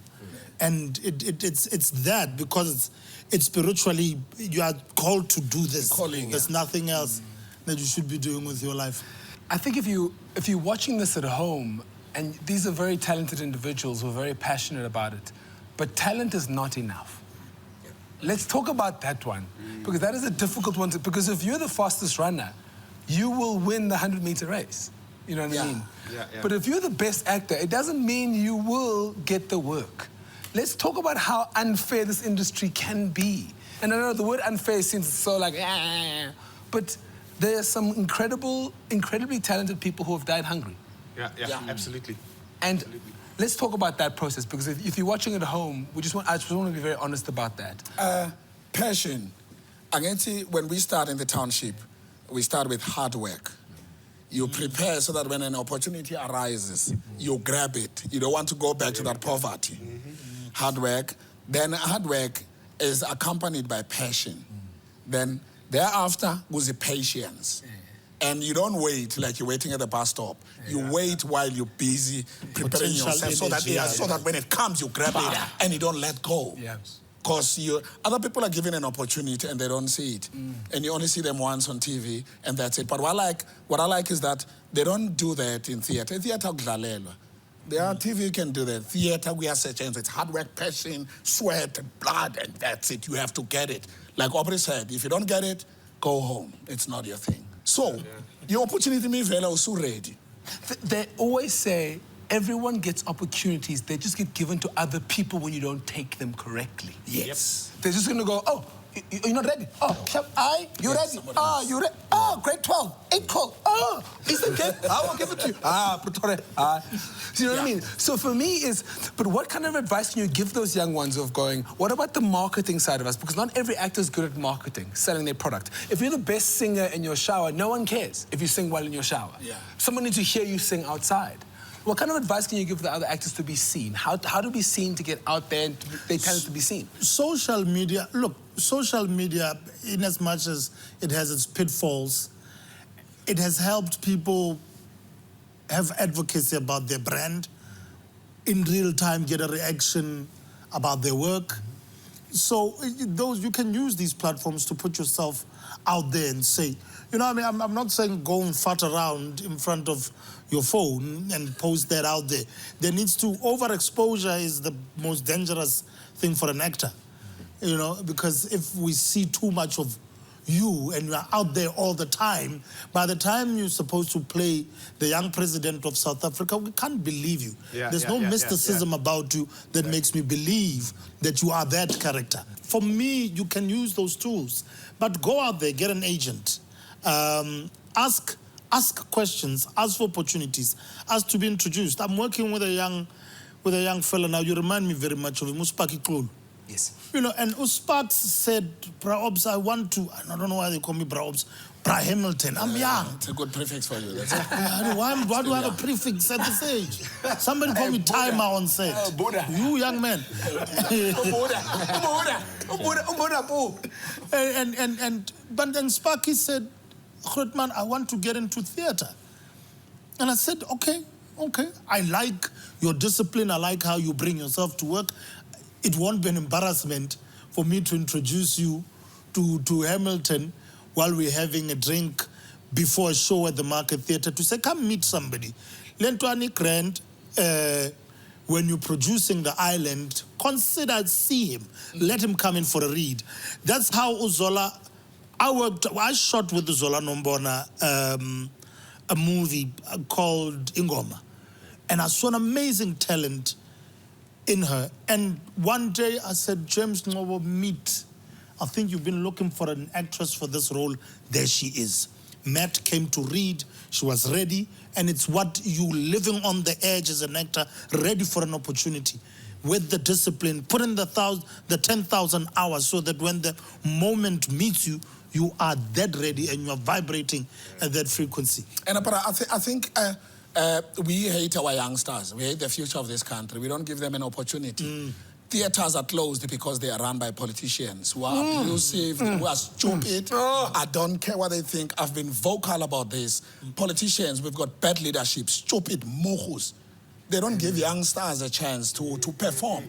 And it's that, because it's spiritually, you are called to do this. There's nothing else that you should be doing with your life. I think if you're watching this at home, and these are very talented individuals who are very passionate about it, but talent is not enough. Let's talk about that one, because that is a difficult one because if you're the fastest runner, you will win the 100-meter race. You know what I mean? But if you're the best actor, it doesn't mean you will get the work. Let's talk about how unfair this industry can be. And I know the word unfair seems so like, but there are some incredibly talented people who have died hungry. Yeah, absolutely. And let's talk about that process, because if you're watching at home, I just want to be very honest about that. Passion. When we start in the township, we start with hard work. You prepare so that when an opportunity arises, you grab it. You don't want to go back to that poverty. Hard work. Then hard work is accompanied by passion. Then thereafter was the patience. And you don't wait like you're waiting at the bus stop. You wait while you're busy preparing yourself so that when it comes, you grab it and you don't let go. Because other people are given an opportunity and they don't see it. And you only see them once on TV and that's it. But what I like is that they don't do that in theater. In theater, there are TV you can do that. Theater, we are such and it's hard work, passion, sweat, and blood, and that's it. You have to get it. Like Aubrey said, if you don't get it, go home. It's not your thing. So, your opportunity means vela also ready. They always say everyone gets opportunities. They just get given to other people when you don't take them correctly. Yes. They're just going to go, oh, you're not ready. Oh, you ready? You ready? Grade 12, 8, 12. It's okay. I will give it to you. Pretoria. You know what I mean? So for me but what kind of advice can you give those young ones of going, what about the marketing side of us? Because not every actor is good at marketing, selling their product. If you're the best singer in your shower, no one cares if you sing well in your shower. Yeah. Someone needs to hear you sing outside. What kind of advice can you give the other actors to be seen? How to be seen, to get out there and their talent to be seen? Social media, look, social media, in as much as it has its pitfalls, it has helped people have advocacy about their brand, in real time get a reaction about their work. So you can use these platforms to put yourself out there and say, you know, I mean, I'm not saying go and fart around in front of your phone and post that out there. There needs to, overexposure is the most dangerous thing for an actor, you know, because if we see too much of you and you are out there all the time, by the time you're supposed to play the young president of South Africa, we can't believe you. There's no mysticism about you that makes me believe that you are that character. For me, you can use those tools, but go out there, get an agent, ask questions, ask for opportunities, ask to be introduced. I'm working with a young fella now. You remind me very much of him, Uspaki Klulu. Yes. You know, and Uspak said, Bra-Obs, I want to, I don't know why they call me Bra-Obs, Bra-Hamilton, I'm young. It's a good prefix for you. That's Why do I have a prefix at this age? Somebody call me Timer on set. Buddha. You young man. But then Sparky said, Grootman, I want to get into theater. And I said, okay. I like your discipline. I like how you bring yourself to work. It won't be an embarrassment for me to introduce you to Hamilton while we're having a drink before a show at the Market Theatre, to say, come meet somebody. Lentwani Grant, when you're producing The Island, consider, see him. Let him come in for a read. That's how Uzola, I shot with Uzola Nombona a movie called Ingoma. And I saw an amazing talent in her. And one day I said, James Ngobo, meet. I think you've been looking for an actress for this role. There she is. Matt came to read. She was ready. And it's what you living on the edge as an actor, ready for an opportunity. With the discipline, put in the 10,000 hours so that when the moment meets you, you are dead ready and you are vibrating at that frequency. And I think we hate our youngsters. We hate the future of this country. We don't give them an opportunity. Theaters are closed because they are run by politicians who are abusive, who are stupid. I don't care what they think. I've been vocal about this. Politicians, we've got bad leadership, stupid mohus. They don't give young stars a chance to perform.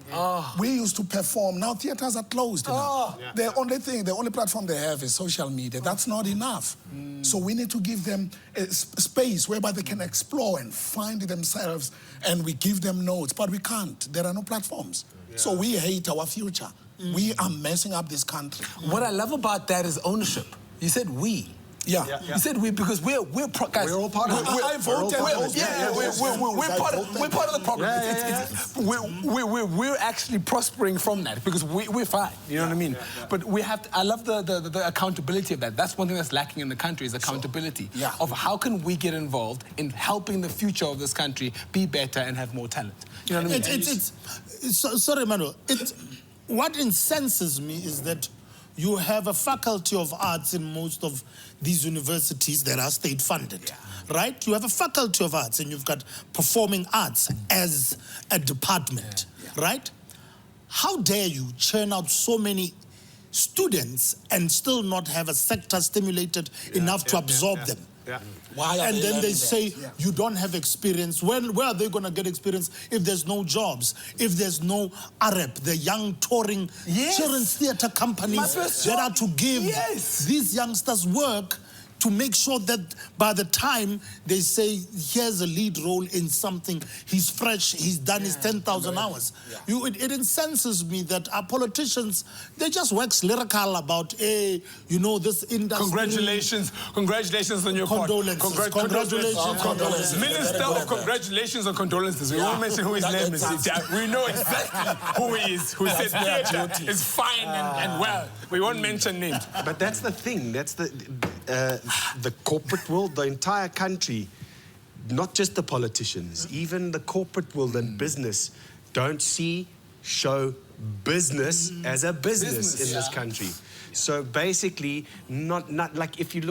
We used to perform. Now theaters are closed. The only platform they have is social media. That's not enough. So we need to give them a space whereby they can explore and find themselves, and we give them notes, but we can't. There are no platforms. So we hate our future. We are messing up this country. What I love about that is ownership. You said we. Yeah. You said we because we're guys. We're all part of it. I voted. We're part of the problem. We're actually prospering from that because we're fine. You know what I mean? But we have to, I love the accountability of that. That's one thing that's lacking in the country is accountability of how can we get involved in helping the future of this country be better and have more talent. You know what I mean? Sorry, Emmanuel. What incenses me is that you have a faculty of arts in most of these universities that are state-funded, right? You have a faculty of arts and you've got performing arts as a department, right? How dare you churn out so many students and still not have a sector stimulated enough to absorb them? Why are and then they learning say, that? you don't have experience. Where are they going to get experience if there's no jobs, if there's no AREP, the young touring children's theatre companies that are to give these youngsters work to make sure that by the time they say, here's a lead role in something, he's fresh, he's done his 10,000 hours. It incenses me that our politicians, they just wax lyrical about, hey, you know, this industry. Congratulations on your condolences. Condolences. Minister of congratulations and condolences. We won't mention who his name is. We know exactly who he is, who said theatre is fine and well. We won't mention names. But that's the thing. That's the corporate world, the entire country, not just the politicians, even the corporate world and business don't see show business as a business in this country. So basically, not like if you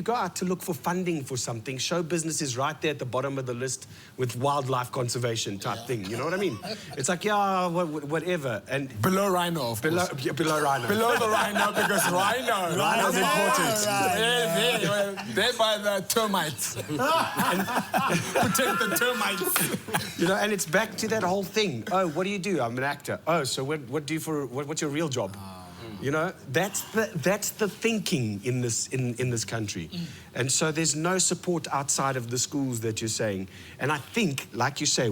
go out to look for funding for something, show business is right there at the bottom of the list with wildlife conservation type thing. You know what I mean? It's like, yeah, whatever. And below rhino, of course. Below rhino. Below the rhino, because rhino's important. They're by the termites. Protect the termites. You know, and it's back to that whole thing. Oh, what do you do? I'm an actor. Oh, so what do you what's your real job? You know, that's the thinking in this country. And so there's no support outside of the schools that you're saying. And I think, like you say,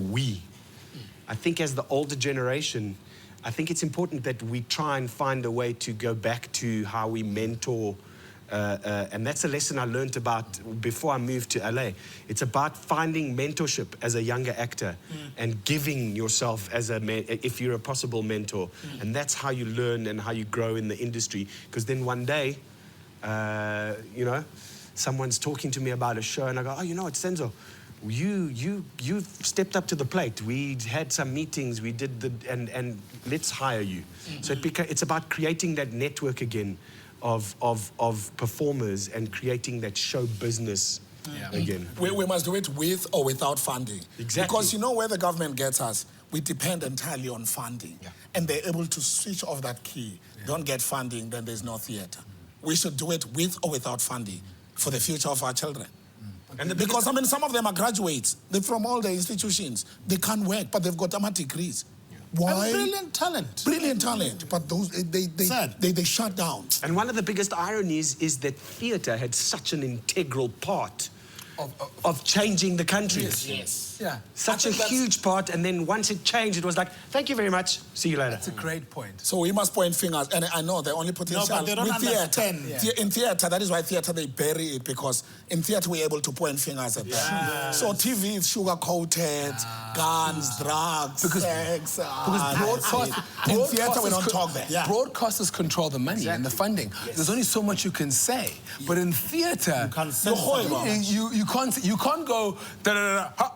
I think as the older generation, I think it's important that we try and find a way to go back to how we mentor. And that's a lesson I learned about before I moved to LA. It's about finding mentorship as a younger actor and giving yourself as if you're a possible mentor. And that's how you learn and how you grow in the industry. Because then one day, you know, someone's talking to me about a show and I go, oh, you know what, Senzo, you stepped up to the plate. We had some meetings, we did and let's hire you. So it's about creating that network again of performers and creating that show business again. We must do it with or without funding. Exactly. Because you know where the government gets us, we depend entirely on funding. And they're able to switch off that key. Don't get funding, then there's no theatre. We should do it with or without funding for the future of our children. And because, I mean, some of them are graduates. They're from all the institutions. They can't work, but they've got degrees. Why? And brilliant talent. Brilliant talent, but those they shut down. And one of the biggest ironies is that theatre had such an integral part of changing the country. Yes. Yeah. Such a huge part, and then once it changed, it was like, thank you very much, see you later. That's a great point. So we must point fingers, and I know they only potential. No, but they don't understand. In theatre, that is why theatre, they bury it, because in theatre, we're able to point fingers at them. So TV is sugar-coated, guns, drugs, sex. In theatre, we don't talk there. Broadcasters control the money and the funding. There's only so much you can say. But in theatre, you can't go da-da-da-da.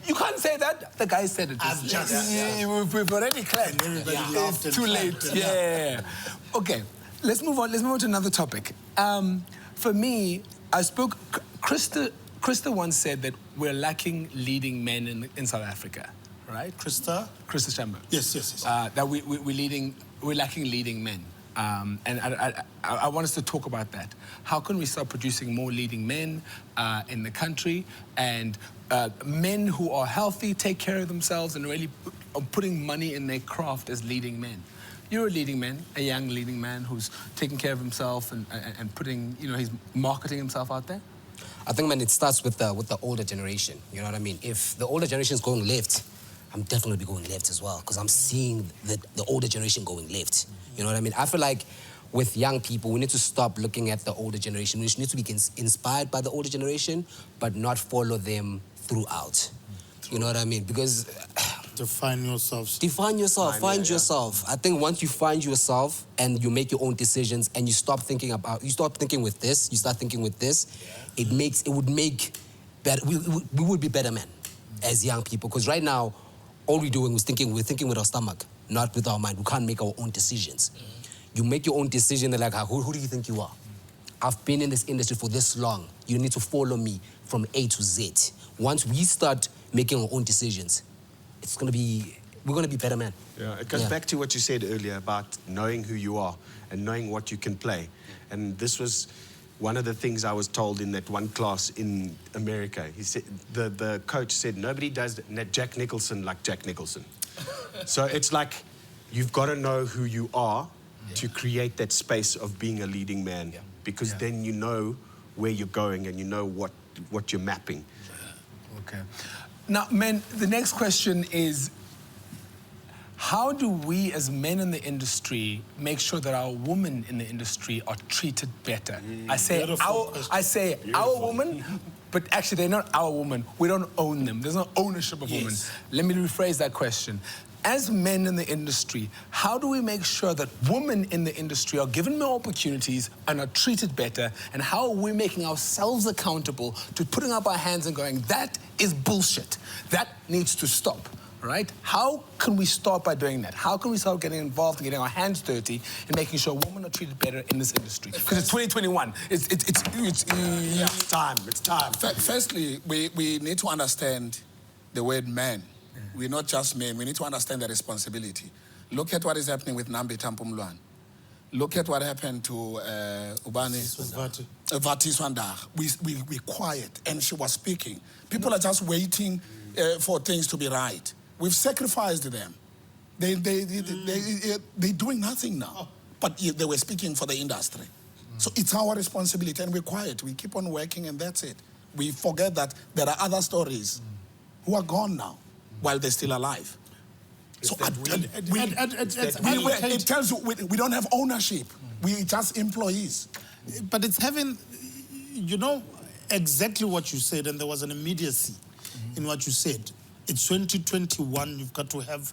You can't say that. The guy said it. We've already clapped. It's too late. Yeah. Okay. Let's move on. Let's move on to another topic. For me, Krista once said that we're lacking leading men in South Africa, right? Krista Chamber. Yes. That we're lacking leading men. And I want us to talk about that. How can we start producing more leading men in the country, and men who are healthy, take care of themselves, and really are putting money in their craft as leading men? You're a leading man, a young leading man who's taking care of himself and putting, you know, he's marketing himself out there. I think, man, it starts with the older generation. You know what I mean? If the older generation is going left, I'm definitely going left as well, because I'm seeing the older generation going left. You know what I mean? I feel like with young people, we need to stop looking at the older generation. We need to be inspired by the older generation, but not follow them throughout. You know what I mean? Because define yourself. Find yourself. I think once you find yourself and you make your own decisions and you stop thinking with this, you start thinking with this, we would be better men as young people. Because right now, all we're doing is we're thinking with our stomach, not with our mind. We can't make our own decisions. You make your own decision, they're like, who do you think you are? I've been in this industry for this long. You need to follow me from A to Z. Once we start making our own decisions, we're gonna be better men. Yeah, it goes back to what you said earlier about knowing who you are and knowing what you can play. And this was one of the things I was told in that one class in America. He said, the coach said, nobody does Jack Nicholson like Jack Nicholson. So it's like, you've got to know who you are to create that space of being a leading man. Because then you know where you're going and you know what you're mapping. Okay. Now, men, the next question is, how do we as men in the industry make sure that our women in the industry are treated better? I say our women, but actually they're not our women. We don't own them. There's no ownership of women. Let me rephrase that question. As men in the industry, how do we make sure that women in the industry are given more opportunities and are treated better? And how are we making ourselves accountable to putting up our hands and going, that is bullshit. That needs to stop, right? How can we start by doing that? How can we start getting involved and getting our hands dirty and making sure women are treated better in this industry? Because it's 2021. It's time. It's time. Firstly, we need to understand the word man. We're not just men. We need to understand the responsibility. Look at what is happening with Nambi Tampumluan. Look at what happened to Vati Swandar. We quiet, and she was speaking. People are just waiting for things to be right. We've sacrificed them. They're doing nothing now. But they were speaking for the industry. So it's our responsibility, and we're quiet. We keep on working, and that's it. We forget that there are other stories who are gone now, while they're still alive. So it tells you we don't have ownership. We're just employees. But it's having, you know, exactly what you said, and there was an immediacy in what you said. It's 2021, you've got to have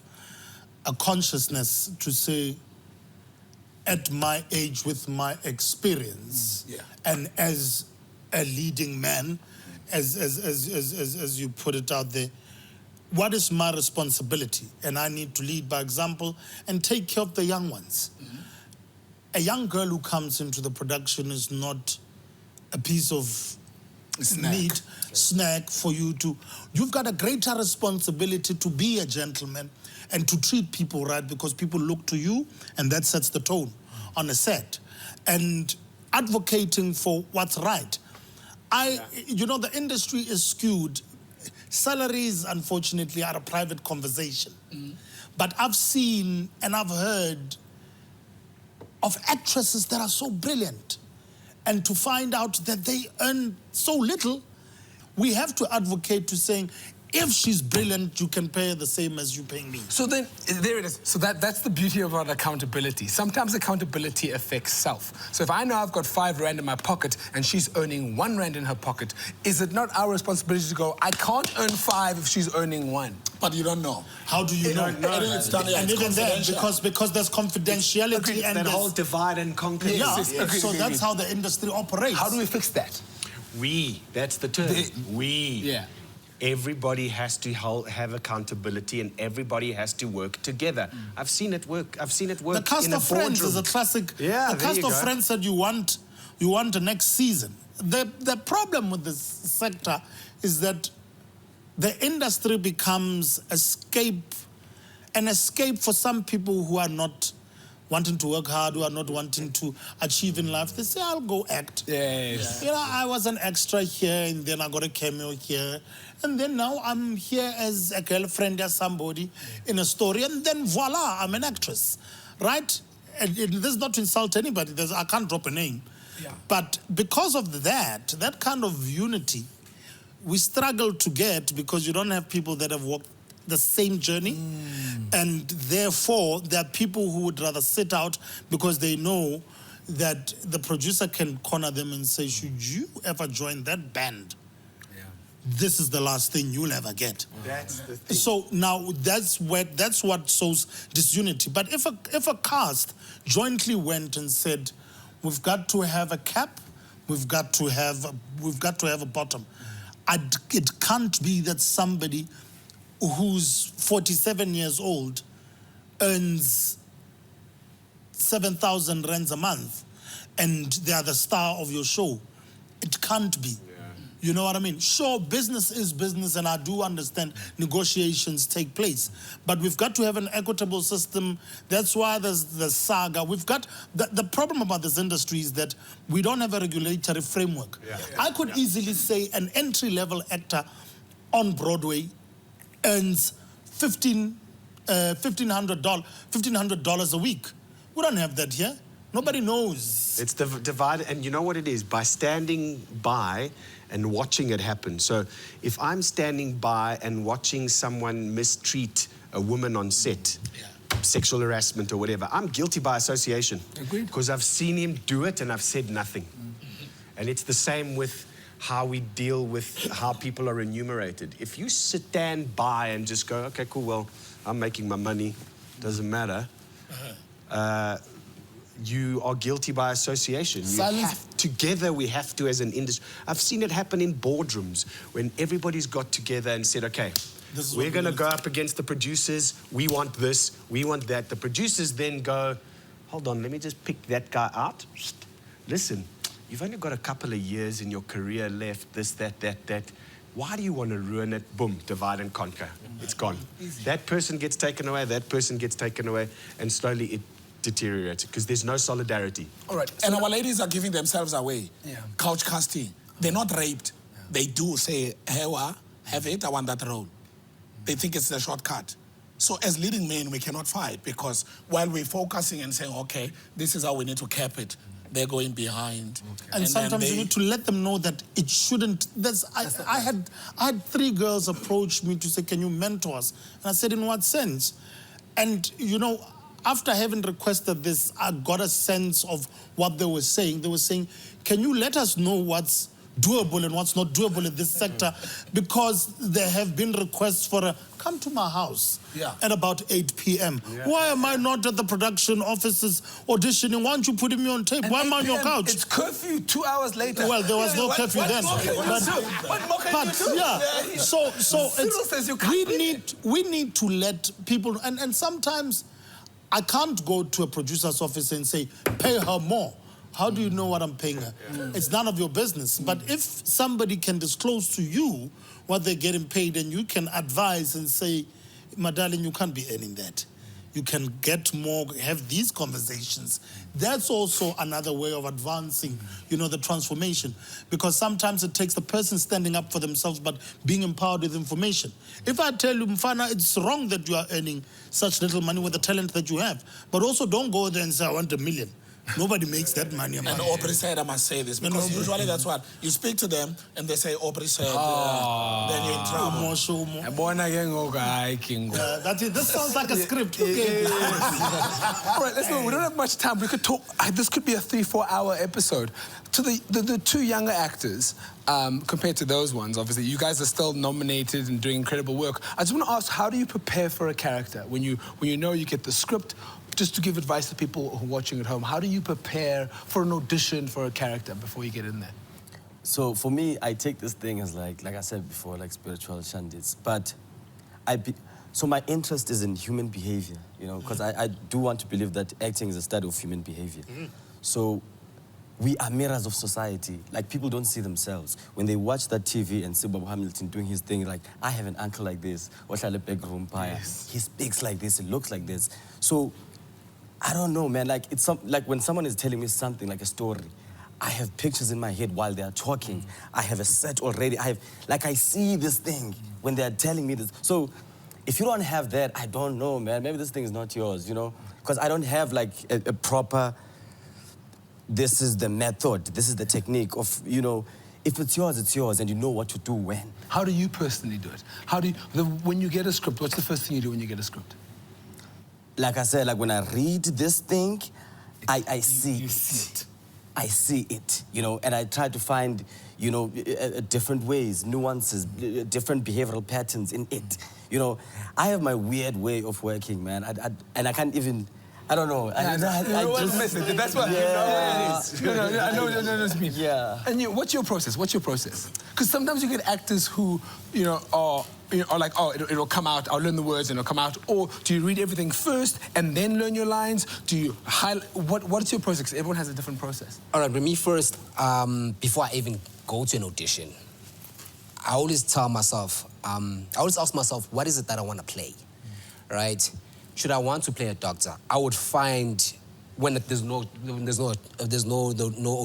a consciousness to say, at my age, with my experience, and as a leading man, as you put it out there, what is my responsibility? And I need to lead by example and take care of the young ones. A young girl who comes into the production is not a piece of meat, snack for you to... You've got a greater responsibility to be a gentleman and to treat people right, because people look to you and that sets the tone on a set. And advocating for what's right. You know, the industry is skewed. Salaries, unfortunately, are a private conversation. But I've seen and I've heard of actresses that are so brilliant, and to find out that they earn so little, we have to advocate to saying, if she's brilliant, you can pay her the same as you paying me. So then, there it is. So that's the beauty about accountability. Sometimes accountability affects self. So if I know I've got 5 rand in my pocket and she's earning 1 rand in her pocket, is it not our responsibility to go, I can't earn 5 if she's earning 1? But you don't know. How do you know? And even then, because there's confidentiality and that whole divide and conquer. So that's how the industry operates. How do we fix that? That's the term. Everybody has to have accountability, and everybody has to work together. I've seen it work. I've seen it work. The cast of Friends is a classic. The cast of Friends said you want the next season. The problem with this sector is that the industry becomes an escape for some people who are not wanting to work hard, who are not wanting to achieve in life. They say, I'll go act. You know, I was an extra here, and then I got a cameo here. And then now I'm here as a girlfriend or somebody in a story. And then voila, I'm an actress, right? And this is not to insult anybody. I can't drop a name. But because of that kind of unity, we struggle to get, because you don't have people that have walked the same journey. And therefore, there are people who would rather sit out because they know that the producer can corner them and say, should you ever join that band, this is the last thing you'll ever get. That's the thing. So now that's what sows disunity. But if a cast jointly went and said, we've got to have a cap, we've got to have a bottom. It can't be that somebody who's 47 years old earns 7,000 rands a month and they are the star of your show. It can't be. You know what I mean? Sure, business is business, and I do understand negotiations take place. But we've got to have an equitable system. That's why there's the saga. We've got... The problem about this industry is that we don't have a regulatory framework. I could easily say an entry-level actor on Broadway earns $1,500 a week. We don't have that here. Nobody knows. It's divided, and you know what it is? By standing by and watching it happen. So if I'm standing by and watching someone mistreat a woman on set, sexual harassment or whatever, I'm guilty by association. Agreed. Because I've seen him do it and I've said nothing. And it's the same with how we deal with how people are remunerated. If you stand by and just go, okay, cool, well, I'm making my money, doesn't matter, you are guilty by association. Together we have to as an industry. I've seen it happen in boardrooms when everybody's got together and said, okay, we're going to go up against the producers. We want this, we want that. The producers then go, hold on, let me just pick that guy out. Listen, you've only got a couple of years in your career left, this, that. Why do you want to ruin it? Boom, divide and conquer. It's gone. That person gets taken away, that person gets taken away, and slowly it deteriorates because there's no solidarity. All right, so and our ladies are giving themselves away. Couch casting. They're not raped. They do say, hey, have it, I want that role. They think it's a shortcut. So as leading men, we cannot fight because while we're focusing and saying, okay, this is how we need to cap it, they're going behind. And sometimes you need to let them know that it shouldn't. I had 3 girls approach me to say, can you mentor us? And I said, in what sense? And, you know, after having requested this, I got a sense of what they were saying. They were saying, can you let us know what's doable and what's not doable in this sector? Because there have been requests for come to my house at about 8 p.m. Why am I not at the production offices auditioning? Why aren't you putting me on tape? Why am I on your couch? It's curfew 2 hours later. Well, there was no curfew then. We need to let people, and sometimes I can't go to a producer's office and say, pay her more. How do you know what I'm paying her? It's none of your business. But if somebody can disclose to you what they're getting paid and you can advise and say, my darling, you can't be earning that. You can get more, have these conversations. That's also another way of advancing, you know, the transformation. Because sometimes it takes the person standing up for themselves but being empowered with information. If I tell you, Mfana, it's wrong that you are earning such little money with the talent that you have, but also don't go there and say, I want $1 million. Nobody makes that money. And Aubrey said, I must say this, because usually that's what, you speak to them and they say, Aubrey said, then you're in trouble. That's it. This sounds like a script. All right, let's move. We don't have much time. We could talk, this could be a 3-4 hour episode. To the 2 younger actors, compared to those ones, obviously, you guys are still nominated and doing incredible work. I just want to ask, how do you prepare for a character? When you know you get the script, just to give advice to people who are watching at home, how do you prepare for an audition for a character before you get in there? So for me, I take this thing as like I said before, like spiritual shandits. But so my interest is in human behavior, you know, because I do want to believe that acting is a study of human behavior. So we are mirrors of society. Like, people don't see themselves. When they watch that TV and see Bob Hamilton doing his thing, like, I have an uncle like this, he speaks like this, he looks like this. So I don't know, man. Like, it's like when someone is telling me something, like a story, I have pictures in my head while they are talking. I have a set already. I see this thing when they are telling me this. So if you don't have that, I don't know, man. Maybe this thing is not yours, you know? Because I don't have, like, a proper, this is the method, this is the technique of, you know, if it's yours, and you know what to do when. How do you personally do it? When you get a script, what's the first thing you do when you get a script? Like I said, like when I read this thing, I see you see it. I see it, you know, and I try to find, you know, different ways, nuances, different behavioral patterns in it. You know, I have my weird way of working, man, and I can't even, I don't know. That's what, yeah. you know what it is. I know what it means. Yeah. And what's your process? Because sometimes you get actors who, you know, are like, oh, it'll come out, I'll learn the words and it'll come out. Or do you read everything first and then learn your lines? Do you highlight, what's your process? 'Cause everyone has a different process. All right, with me first, before I even go to an audition, I always tell myself, I always ask myself, what is it that I want to play, right? Should I want to play a doctor, I would find, when there's no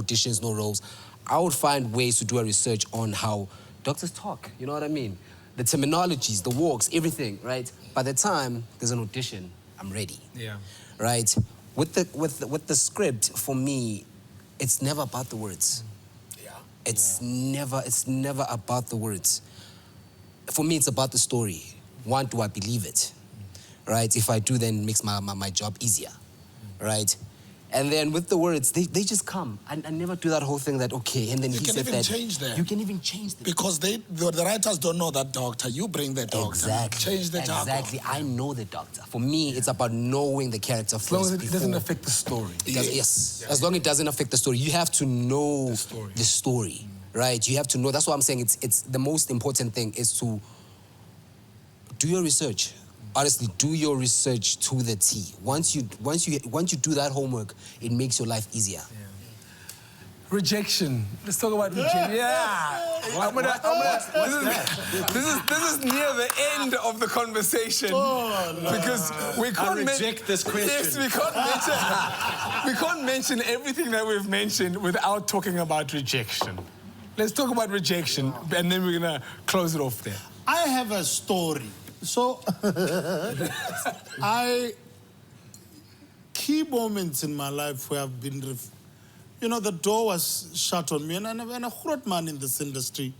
auditions, no roles, I would find ways to do a research on how doctors talk, you know what I mean? The terminologies, the walks, everything, right? By the time there's an audition, I'm ready. Yeah. Right? with the script, for me, it's never about the words. It's never about the words. For me, it's about the story. One, do I believe it? Right? If I do, then it makes my job easier. Right? And then with the words, they just come. I never do that whole thing that, okay, and then he said that. You can even change them. You can even change them. Because the writers don't know that doctor. You bring the doctor. Exactly. Change the doctor. Exactly. I know the doctor. For me, it's about knowing the character first. As long as it doesn't affect the story. Yes. As long as it doesn't affect the story. You have to know the story. Right? You have to know. That's why I'm saying it's the most important thing is to do your research. Honestly, do your research to the T. Once you do that homework, it makes your life easier. Rejection. Let's talk about rejection. Yeah. This is near the end of the conversation. Because we can't reject this question. Yes, we can't mention everything that we've mentioned without talking about rejection. Let's talk about rejection, and then we're gonna close it off there. I have a story. So, key moments in my life where I've been, the door was shut on me, and a groot man in this industry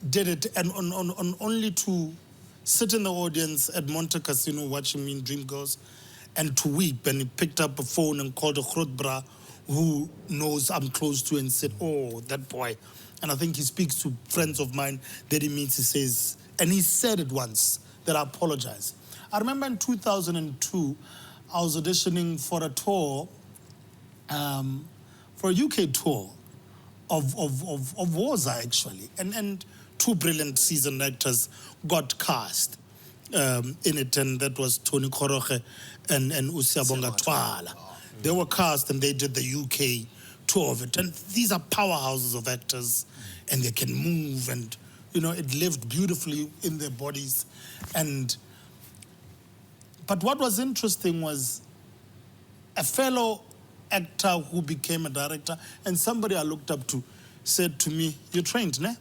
did it, and on only to sit in the audience at Monte Casino watching me in Dreamgirls, and to weep, and he picked up a phone and called a groot bra who knows I'm close to and said, oh, that boy. And I think he speaks to friends of mine that he meets, he says, and he said it once, that I apologize. I remember in 2002, I was auditioning for a tour, for a UK tour of Woza, actually. And two brilliant seasoned actors got cast in it, and that was Tony Koroge and Usiabonga Twala. They were cast and they did the UK tour of it. And these are powerhouses of actors, and they can move, and it lived beautifully in their bodies. But what was interesting was a fellow actor who became a director, and somebody I looked up to said to me, "You're trained, ne?"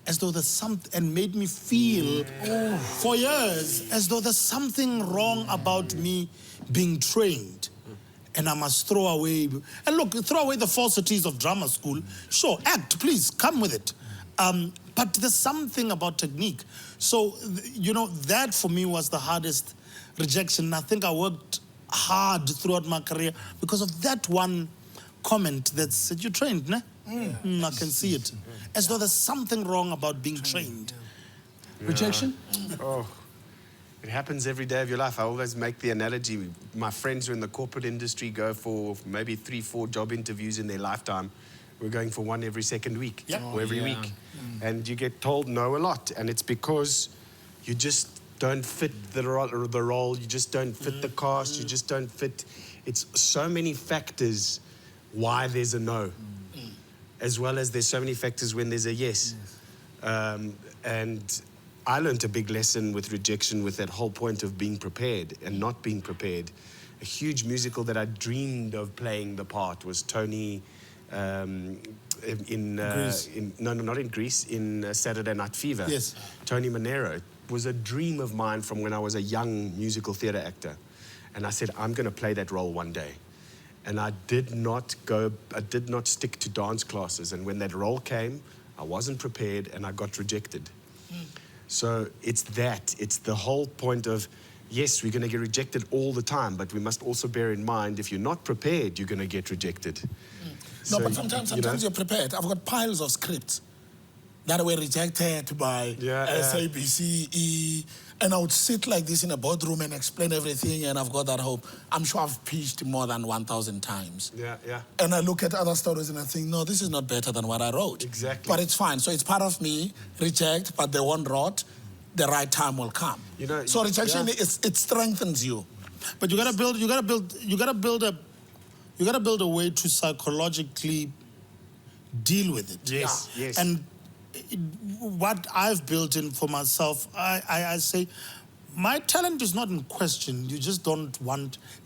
As though there's something, and made me feel for years as though there's something wrong about me being trained. And I must throw away, and look, throw away the falsities of drama school. Sure, act, please, come with it. But there's something about technique. So, that for me was the hardest rejection. I think I worked hard throughout my career because of that one comment that said, "You're trained, ne?" I can see it. As though there's something wrong about being trained. Rejection? Oh, it happens every day of your life. I always make the analogy. My friends who are in the corporate industry go for maybe 3-4 job interviews in their lifetime. We're going for one every second week or every week. And you get told no a lot. And it's because you just don't fit the role. You just don't fit the cast. You just don't fit. It's so many factors why there's a no. As well as there's so many factors when there's a yes. And I learned a big lesson with Rejection with that whole point of being prepared and not being prepared. A huge musical that I dreamed of playing the part was Tony not in Greece, in Saturday Night Fever. Yes. Tony Manero. It was a dream of mine from when I was a young musical theatre actor. And I said, I'm going to play that role one day. And I did not stick to dance classes. And when that role came, I wasn't prepared and I got rejected. So it's the whole point of, yes, we're going to get rejected all the time, but we must also bear in mind, if you're not prepared, you're going to get rejected. No, but sometimes you're prepared. I've got piles of scripts that were rejected by SABC, and I would sit like this in a boardroom and explain everything, and I've got that hope. I'm sure I've pitched more than 1,000 times. And I look at other stories and I think, no, this is not better than what I wrote. Exactly. But it's fine. So it's part of me, reject, but they won't rot. The right time will come. So rejection, it strengthens you. But you gotta build a way to psychologically deal with it. Yes. And what I've built in for myself, I say, my talent is not in question. You just don't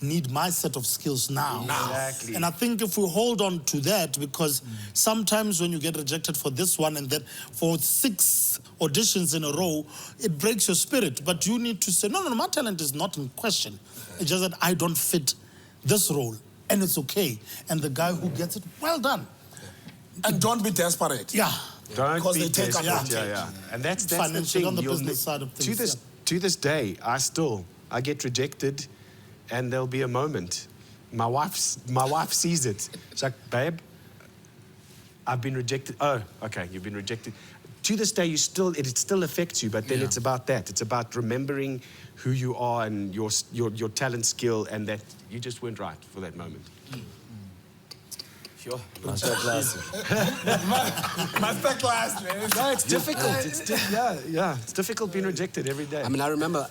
need my set of skills now. Exactly. And I think if we hold on to that, because sometimes when you get rejected for this one and that for 6 auditions in a row, it breaks your spirit. But you need to say, no, my talent is not in question. It's just that I don't fit this role, and it's okay. And the guy who gets it, well done. And don't be desperate. Yeah. Don't Because be they take desperate. advantage. And that's the Financially thing. on the You'll business li- side of things, To this day, I get rejected, and there'll be a moment. My wife sees it. She's like, babe, I've been rejected. Oh, okay, you've been rejected. To this day, it still affects you, but then it's about that. It's about remembering who you are and your talent, skill, and that you just weren't right for that moment. Sure. Masterclass. Masterclass, man. No, it's difficult. It's difficult being rejected every day. I mean, I remember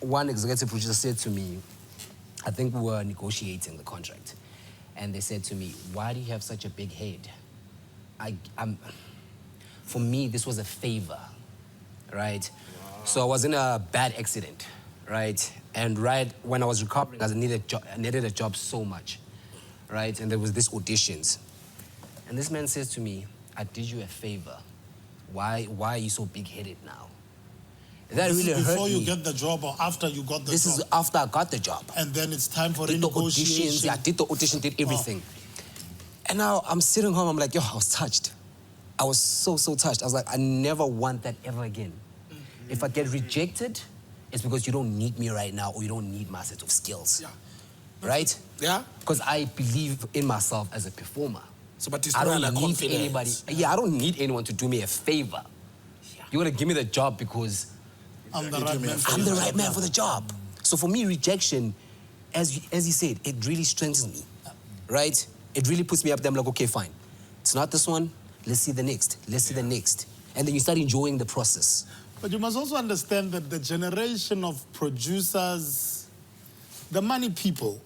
one executive producer said to me, I think we were negotiating the contract, and they said to me, why do you have such a big head? For me, this was a favor, right? Wow. So I was in a bad accident, right? And right when I was recovering, I needed a job so much, right? And there was this auditions. And this man says to me, I did you a favor. Why are you so big-headed now? That This really is hurt before you me. get the job or after you got the This job? is after I got the job. And then it's time for Did the renegotiation. auditions, I did the audition, did everything. And now I'm sitting home, I'm like, yo, I was touched. I was so touched. I was like, I never want that ever again. If I get rejected, it's because you don't need me right now or you don't need my set of skills. Yeah. Right? Yeah? Because I believe in myself as a performer. So, but it's I still don't like need confidence. anybody. Yeah, I don't need anyone to do me a favor. You want to give me the job because I'm the right man. I'm the right man for the job. So for me, rejection, as you said, it really strengthens me, right? It really puts me up there. I'm like, okay, fine. It's not this one. Let's see the next. Let's see the next. And then you start enjoying the process. But you must also understand that the generation of producers, the money people,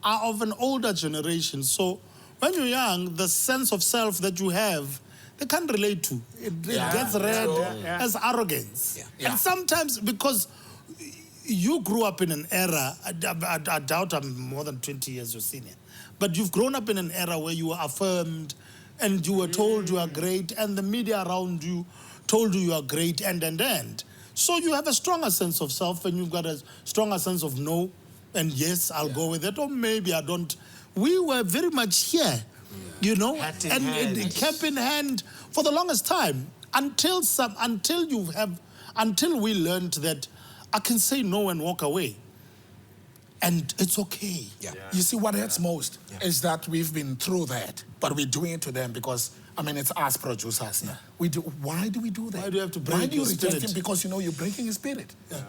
are of an older generation. So when you're young, the sense of self that you have, they can't relate to. It gets read as arrogance. Yeah. And sometimes because you grew up in an era, I doubt I'm more than 20 years your senior, but you've grown up in an era where you were affirmed and you were told you are great and the media around you told you are great and. So you have a stronger sense of self and you've got a stronger sense of no and yes, I'll go with it or maybe I don't. We were very much here, you know, and it kept in hand for the longest time until we learned that I can say no and walk away. And it's okay. Yeah. You see, what hurts most is that we've been through that, but we're doing it to them because, I mean, it's us producers. Yeah. Why do we do that? Why do you have to break Why do you your reject spirit? him? Because, you know, you're breaking his spirit. Yeah.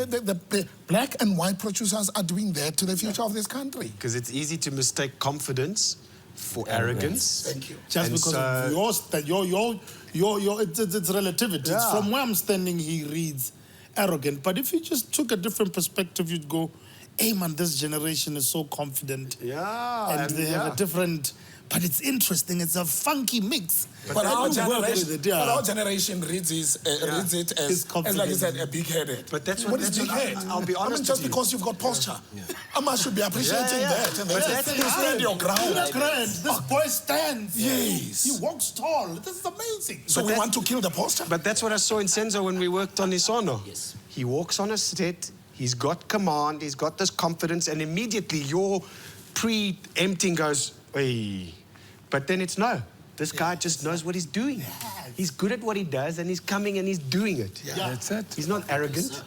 The black and white producers are doing that to the future of this country. Because it's easy to mistake confidence for arrogance. Thank you. Just because of it's relativity. It's from where I'm standing, he reads arrogant. But if you just took a different perspective, you'd go, hey man, this generation is so confident. Yeah. And they have a different, but it's interesting, it's a funky mix. But our generation reads it as like I said, a big-headed. But that's what is big-head? I'll be honest just with you. because you've got posture. I should be appreciating that. And that's you stand your ground. This boy stands. Yes. He walks tall. This is amazing. So we want to kill the posture? But that's what I saw in Senzo when we worked on Isono. Yes. He walks on a set, he's got command, he's got this confidence, and immediately your pre-empting goes, hey. But then it's no. This guy just knows what he's doing. Yes. He's good at what he does, and he's coming and he's doing it. Yeah. That's it. He's not arrogant.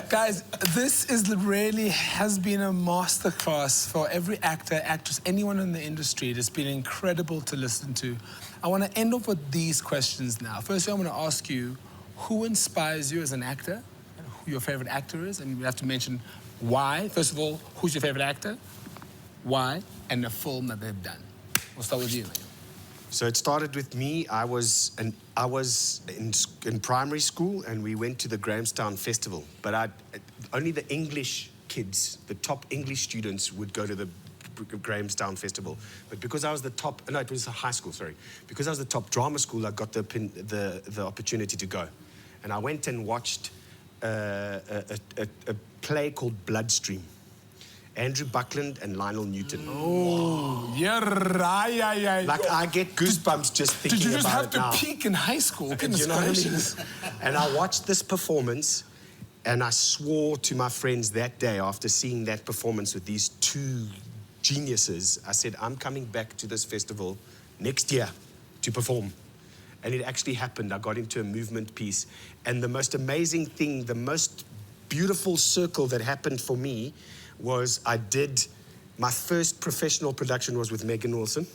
Guys, this really has been a masterclass for every actor, actress, anyone in the industry. It's been incredible to listen to. I want to end off with these questions now. Firstly, I'm going to ask you, who inspires you as an actor? Who your favorite actor is? And you have to mention why. First of all, who's your favorite actor? Why? And the film that they've done. We'll start with you. So it started with me. I was in primary school, and we went to the Grahamstown Festival. But only the English kids, the top English students, would go to the Grahamstown Festival. But because I was the top, no, it was a high school, sorry. Because I was the top drama school, I got the opportunity to go. And I went and watched a play called Bloodstream. Andrew Buckland and Lionel Newton. Oh, yeah. Like, I get goosebumps just thinking about it now. Did you just have to peak in high school? You know what I mean? And I watched this performance, And I swore to my friends that day after seeing that performance with these two geniuses, I said, I'm coming back to this festival next year to perform. And it actually happened. I got into a movement piece. And the most amazing thing, the most beautiful circle that happened for me was my first professional production was with Megan Wilson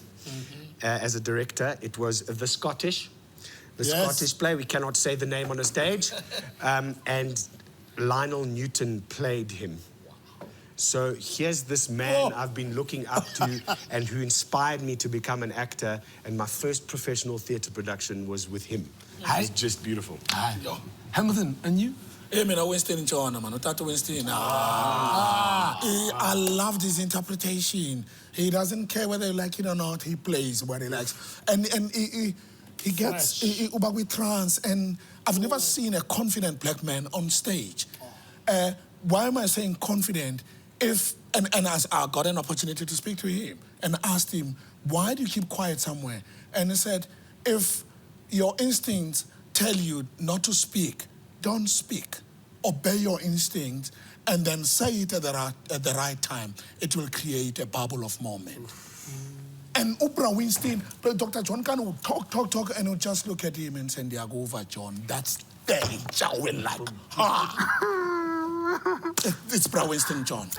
as a director. It was The Scottish. The Scottish play, we cannot say the name on a stage. And Lionel Newton played him. So here's this man I've been looking up to and who inspired me to become an actor. And my first professional theatre production was with him. It's just beautiful. Hamilton, and you? Hey, man, Winston in China, man. Winston. I loved his interpretation. He doesn't care whether you like it or not. He plays what he likes. And he gets with trance. And I've never seen a confident black man on stage. Why am I saying confident? And as I got an opportunity to speak to him and asked him, why do you keep quiet somewhere? And he said, if your instincts tell you not to speak, don't speak. Obey your instincts and then say it at the right time. It will create a bubble of moment. And Oprah Winstein, Dr. John Khan would talk, and would just look at him and say, over, John. That's very like. It's Oprah Winstein, John.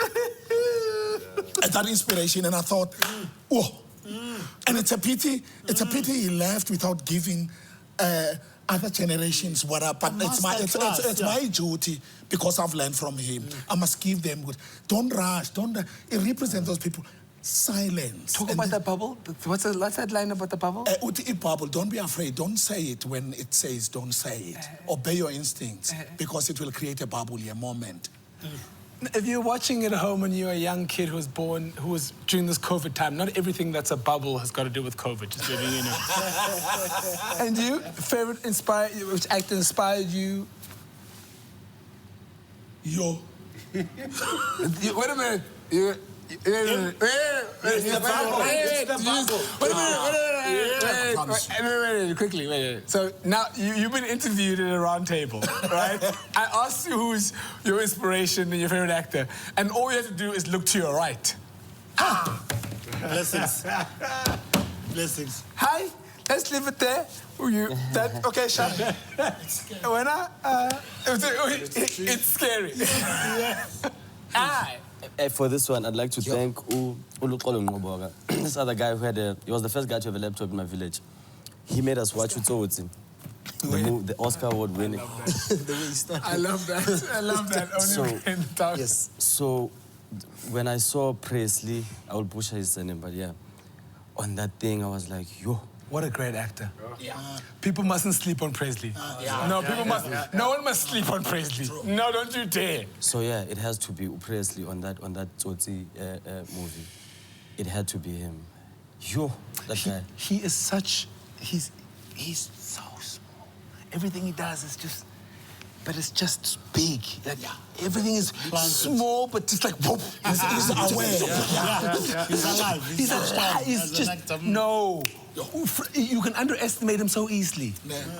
And that inspiration, and I thought, And it's a pity he left without giving other generations what up. But it's my duty, because I've learned from him. I must give them good. Don't rush. It represents those people. Silence. Talk about that bubble. What's that line about the bubble? Bubble. Don't be afraid. Don't say it when it says don't say it. Obey your instincts, because it will create a bubble, a moment. If you're watching at home and you're a young kid who was during this COVID time, not everything that's a bubble has got to do with COVID, just so you know. And you, favorite which actor inspired you? Yo. Wait a minute. Wait a minute, quickly. So now you've been interviewed at a round table, right? I asked you who's your inspiration and your favorite actor, and all you have to do is look to your right. Blessings. Blessings. Hi, let's leave it there. Okay, Sean. It's scary. Hi. For this one, I'd like to thank Uluxolo Ngoboga. This other guy he was the first guy to have a laptop in my village. He made us watch Daweti, the Oscar award winning. The way he started. I love that. So when I saw Presley, I will push his name, but on that thing I was like, yo. What a great actor. People mustn't sleep on Presley. No one must sleep on Presley. True. No, don't you dare. So it has to be Presley on that Daweti movie. It had to be him. Yo, that guy. He is such, he's so small. Everything he does is just, but it's just big. Everything is small, but just like, whoop. He's aware. He's alive. He's alive. He's just, no. You can underestimate him so easily.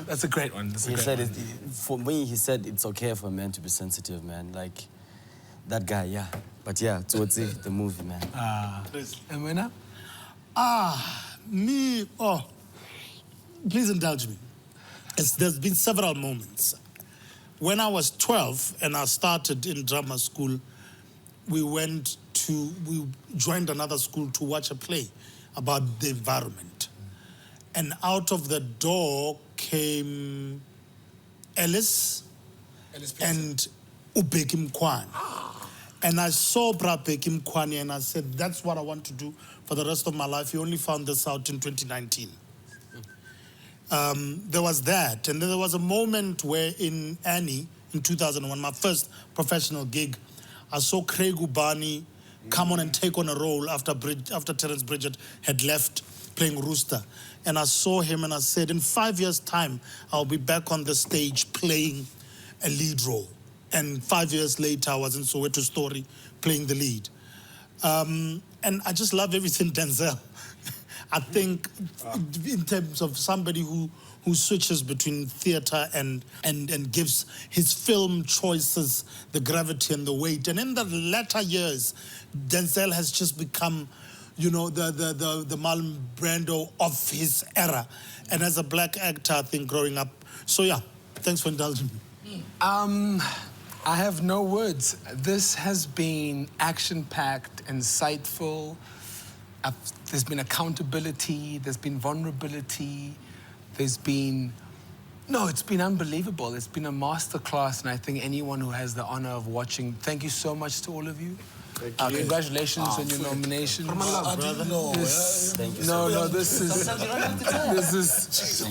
That's a great one. For me, he said it's okay for a man to be sensitive, man. Like, that guy, But Daweti, the movie, man. Emmanuel? Please indulge me. There's been several moments. When I was 12 and I started in drama school, we joined another school to watch a play about the environment. And out of the door came Ellis and Ubeki Mkwani. And I saw Ubeki Mkwani and I said, that's what I want to do for the rest of my life. He only found this out in 2019. There was that. And then there was a moment where in Annie, in 2001, my first professional gig, I saw Craig Ubani come on and take on a role after Terence Bridget had left playing Rooster. And I saw him and I said, in 5 years' time, I'll be back on the stage playing a lead role. And 5 years later, I was in Soweto Story playing the lead. And I just love everything Denzel. I think in terms of somebody who who switches between theatre and gives his film choices the gravity and the weight. And in the latter years, Denzel has just become, you know, the Marlon Brando of his era. And as a black actor, I think, growing up. So yeah, thanks for indulging me. I have no words. This has been action-packed, insightful. There's been accountability, there's been vulnerability, there's been... No, it's been unbelievable. It's been a masterclass, and I think anyone who has the honor of watching, thank you so much to all of you. Congratulations on your nomination. I didn't know. Thank you. No, this is...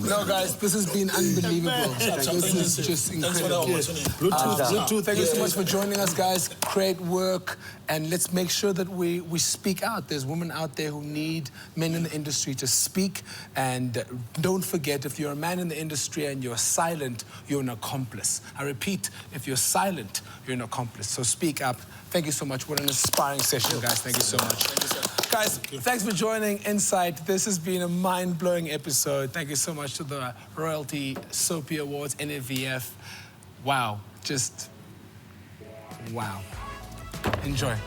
No, guys, this has been unbelievable. This is just incredible. Bluetooth. Thank you so much for joining us, guys. Great work. And let's make sure that we speak out. There's women out there who need men in the industry to speak. And don't forget, if you're a man in the industry and you're silent, you're an accomplice. I repeat, if you're silent, you're an accomplice. So speak up. Thank you so much. What an inspiring session, guys. Thank you so much. Guys, thanks for joining Insight. This has been a mind-blowing episode. Thank you so much to the Royalty Soapy Awards, NFVF. Wow, just wow. Enjoy.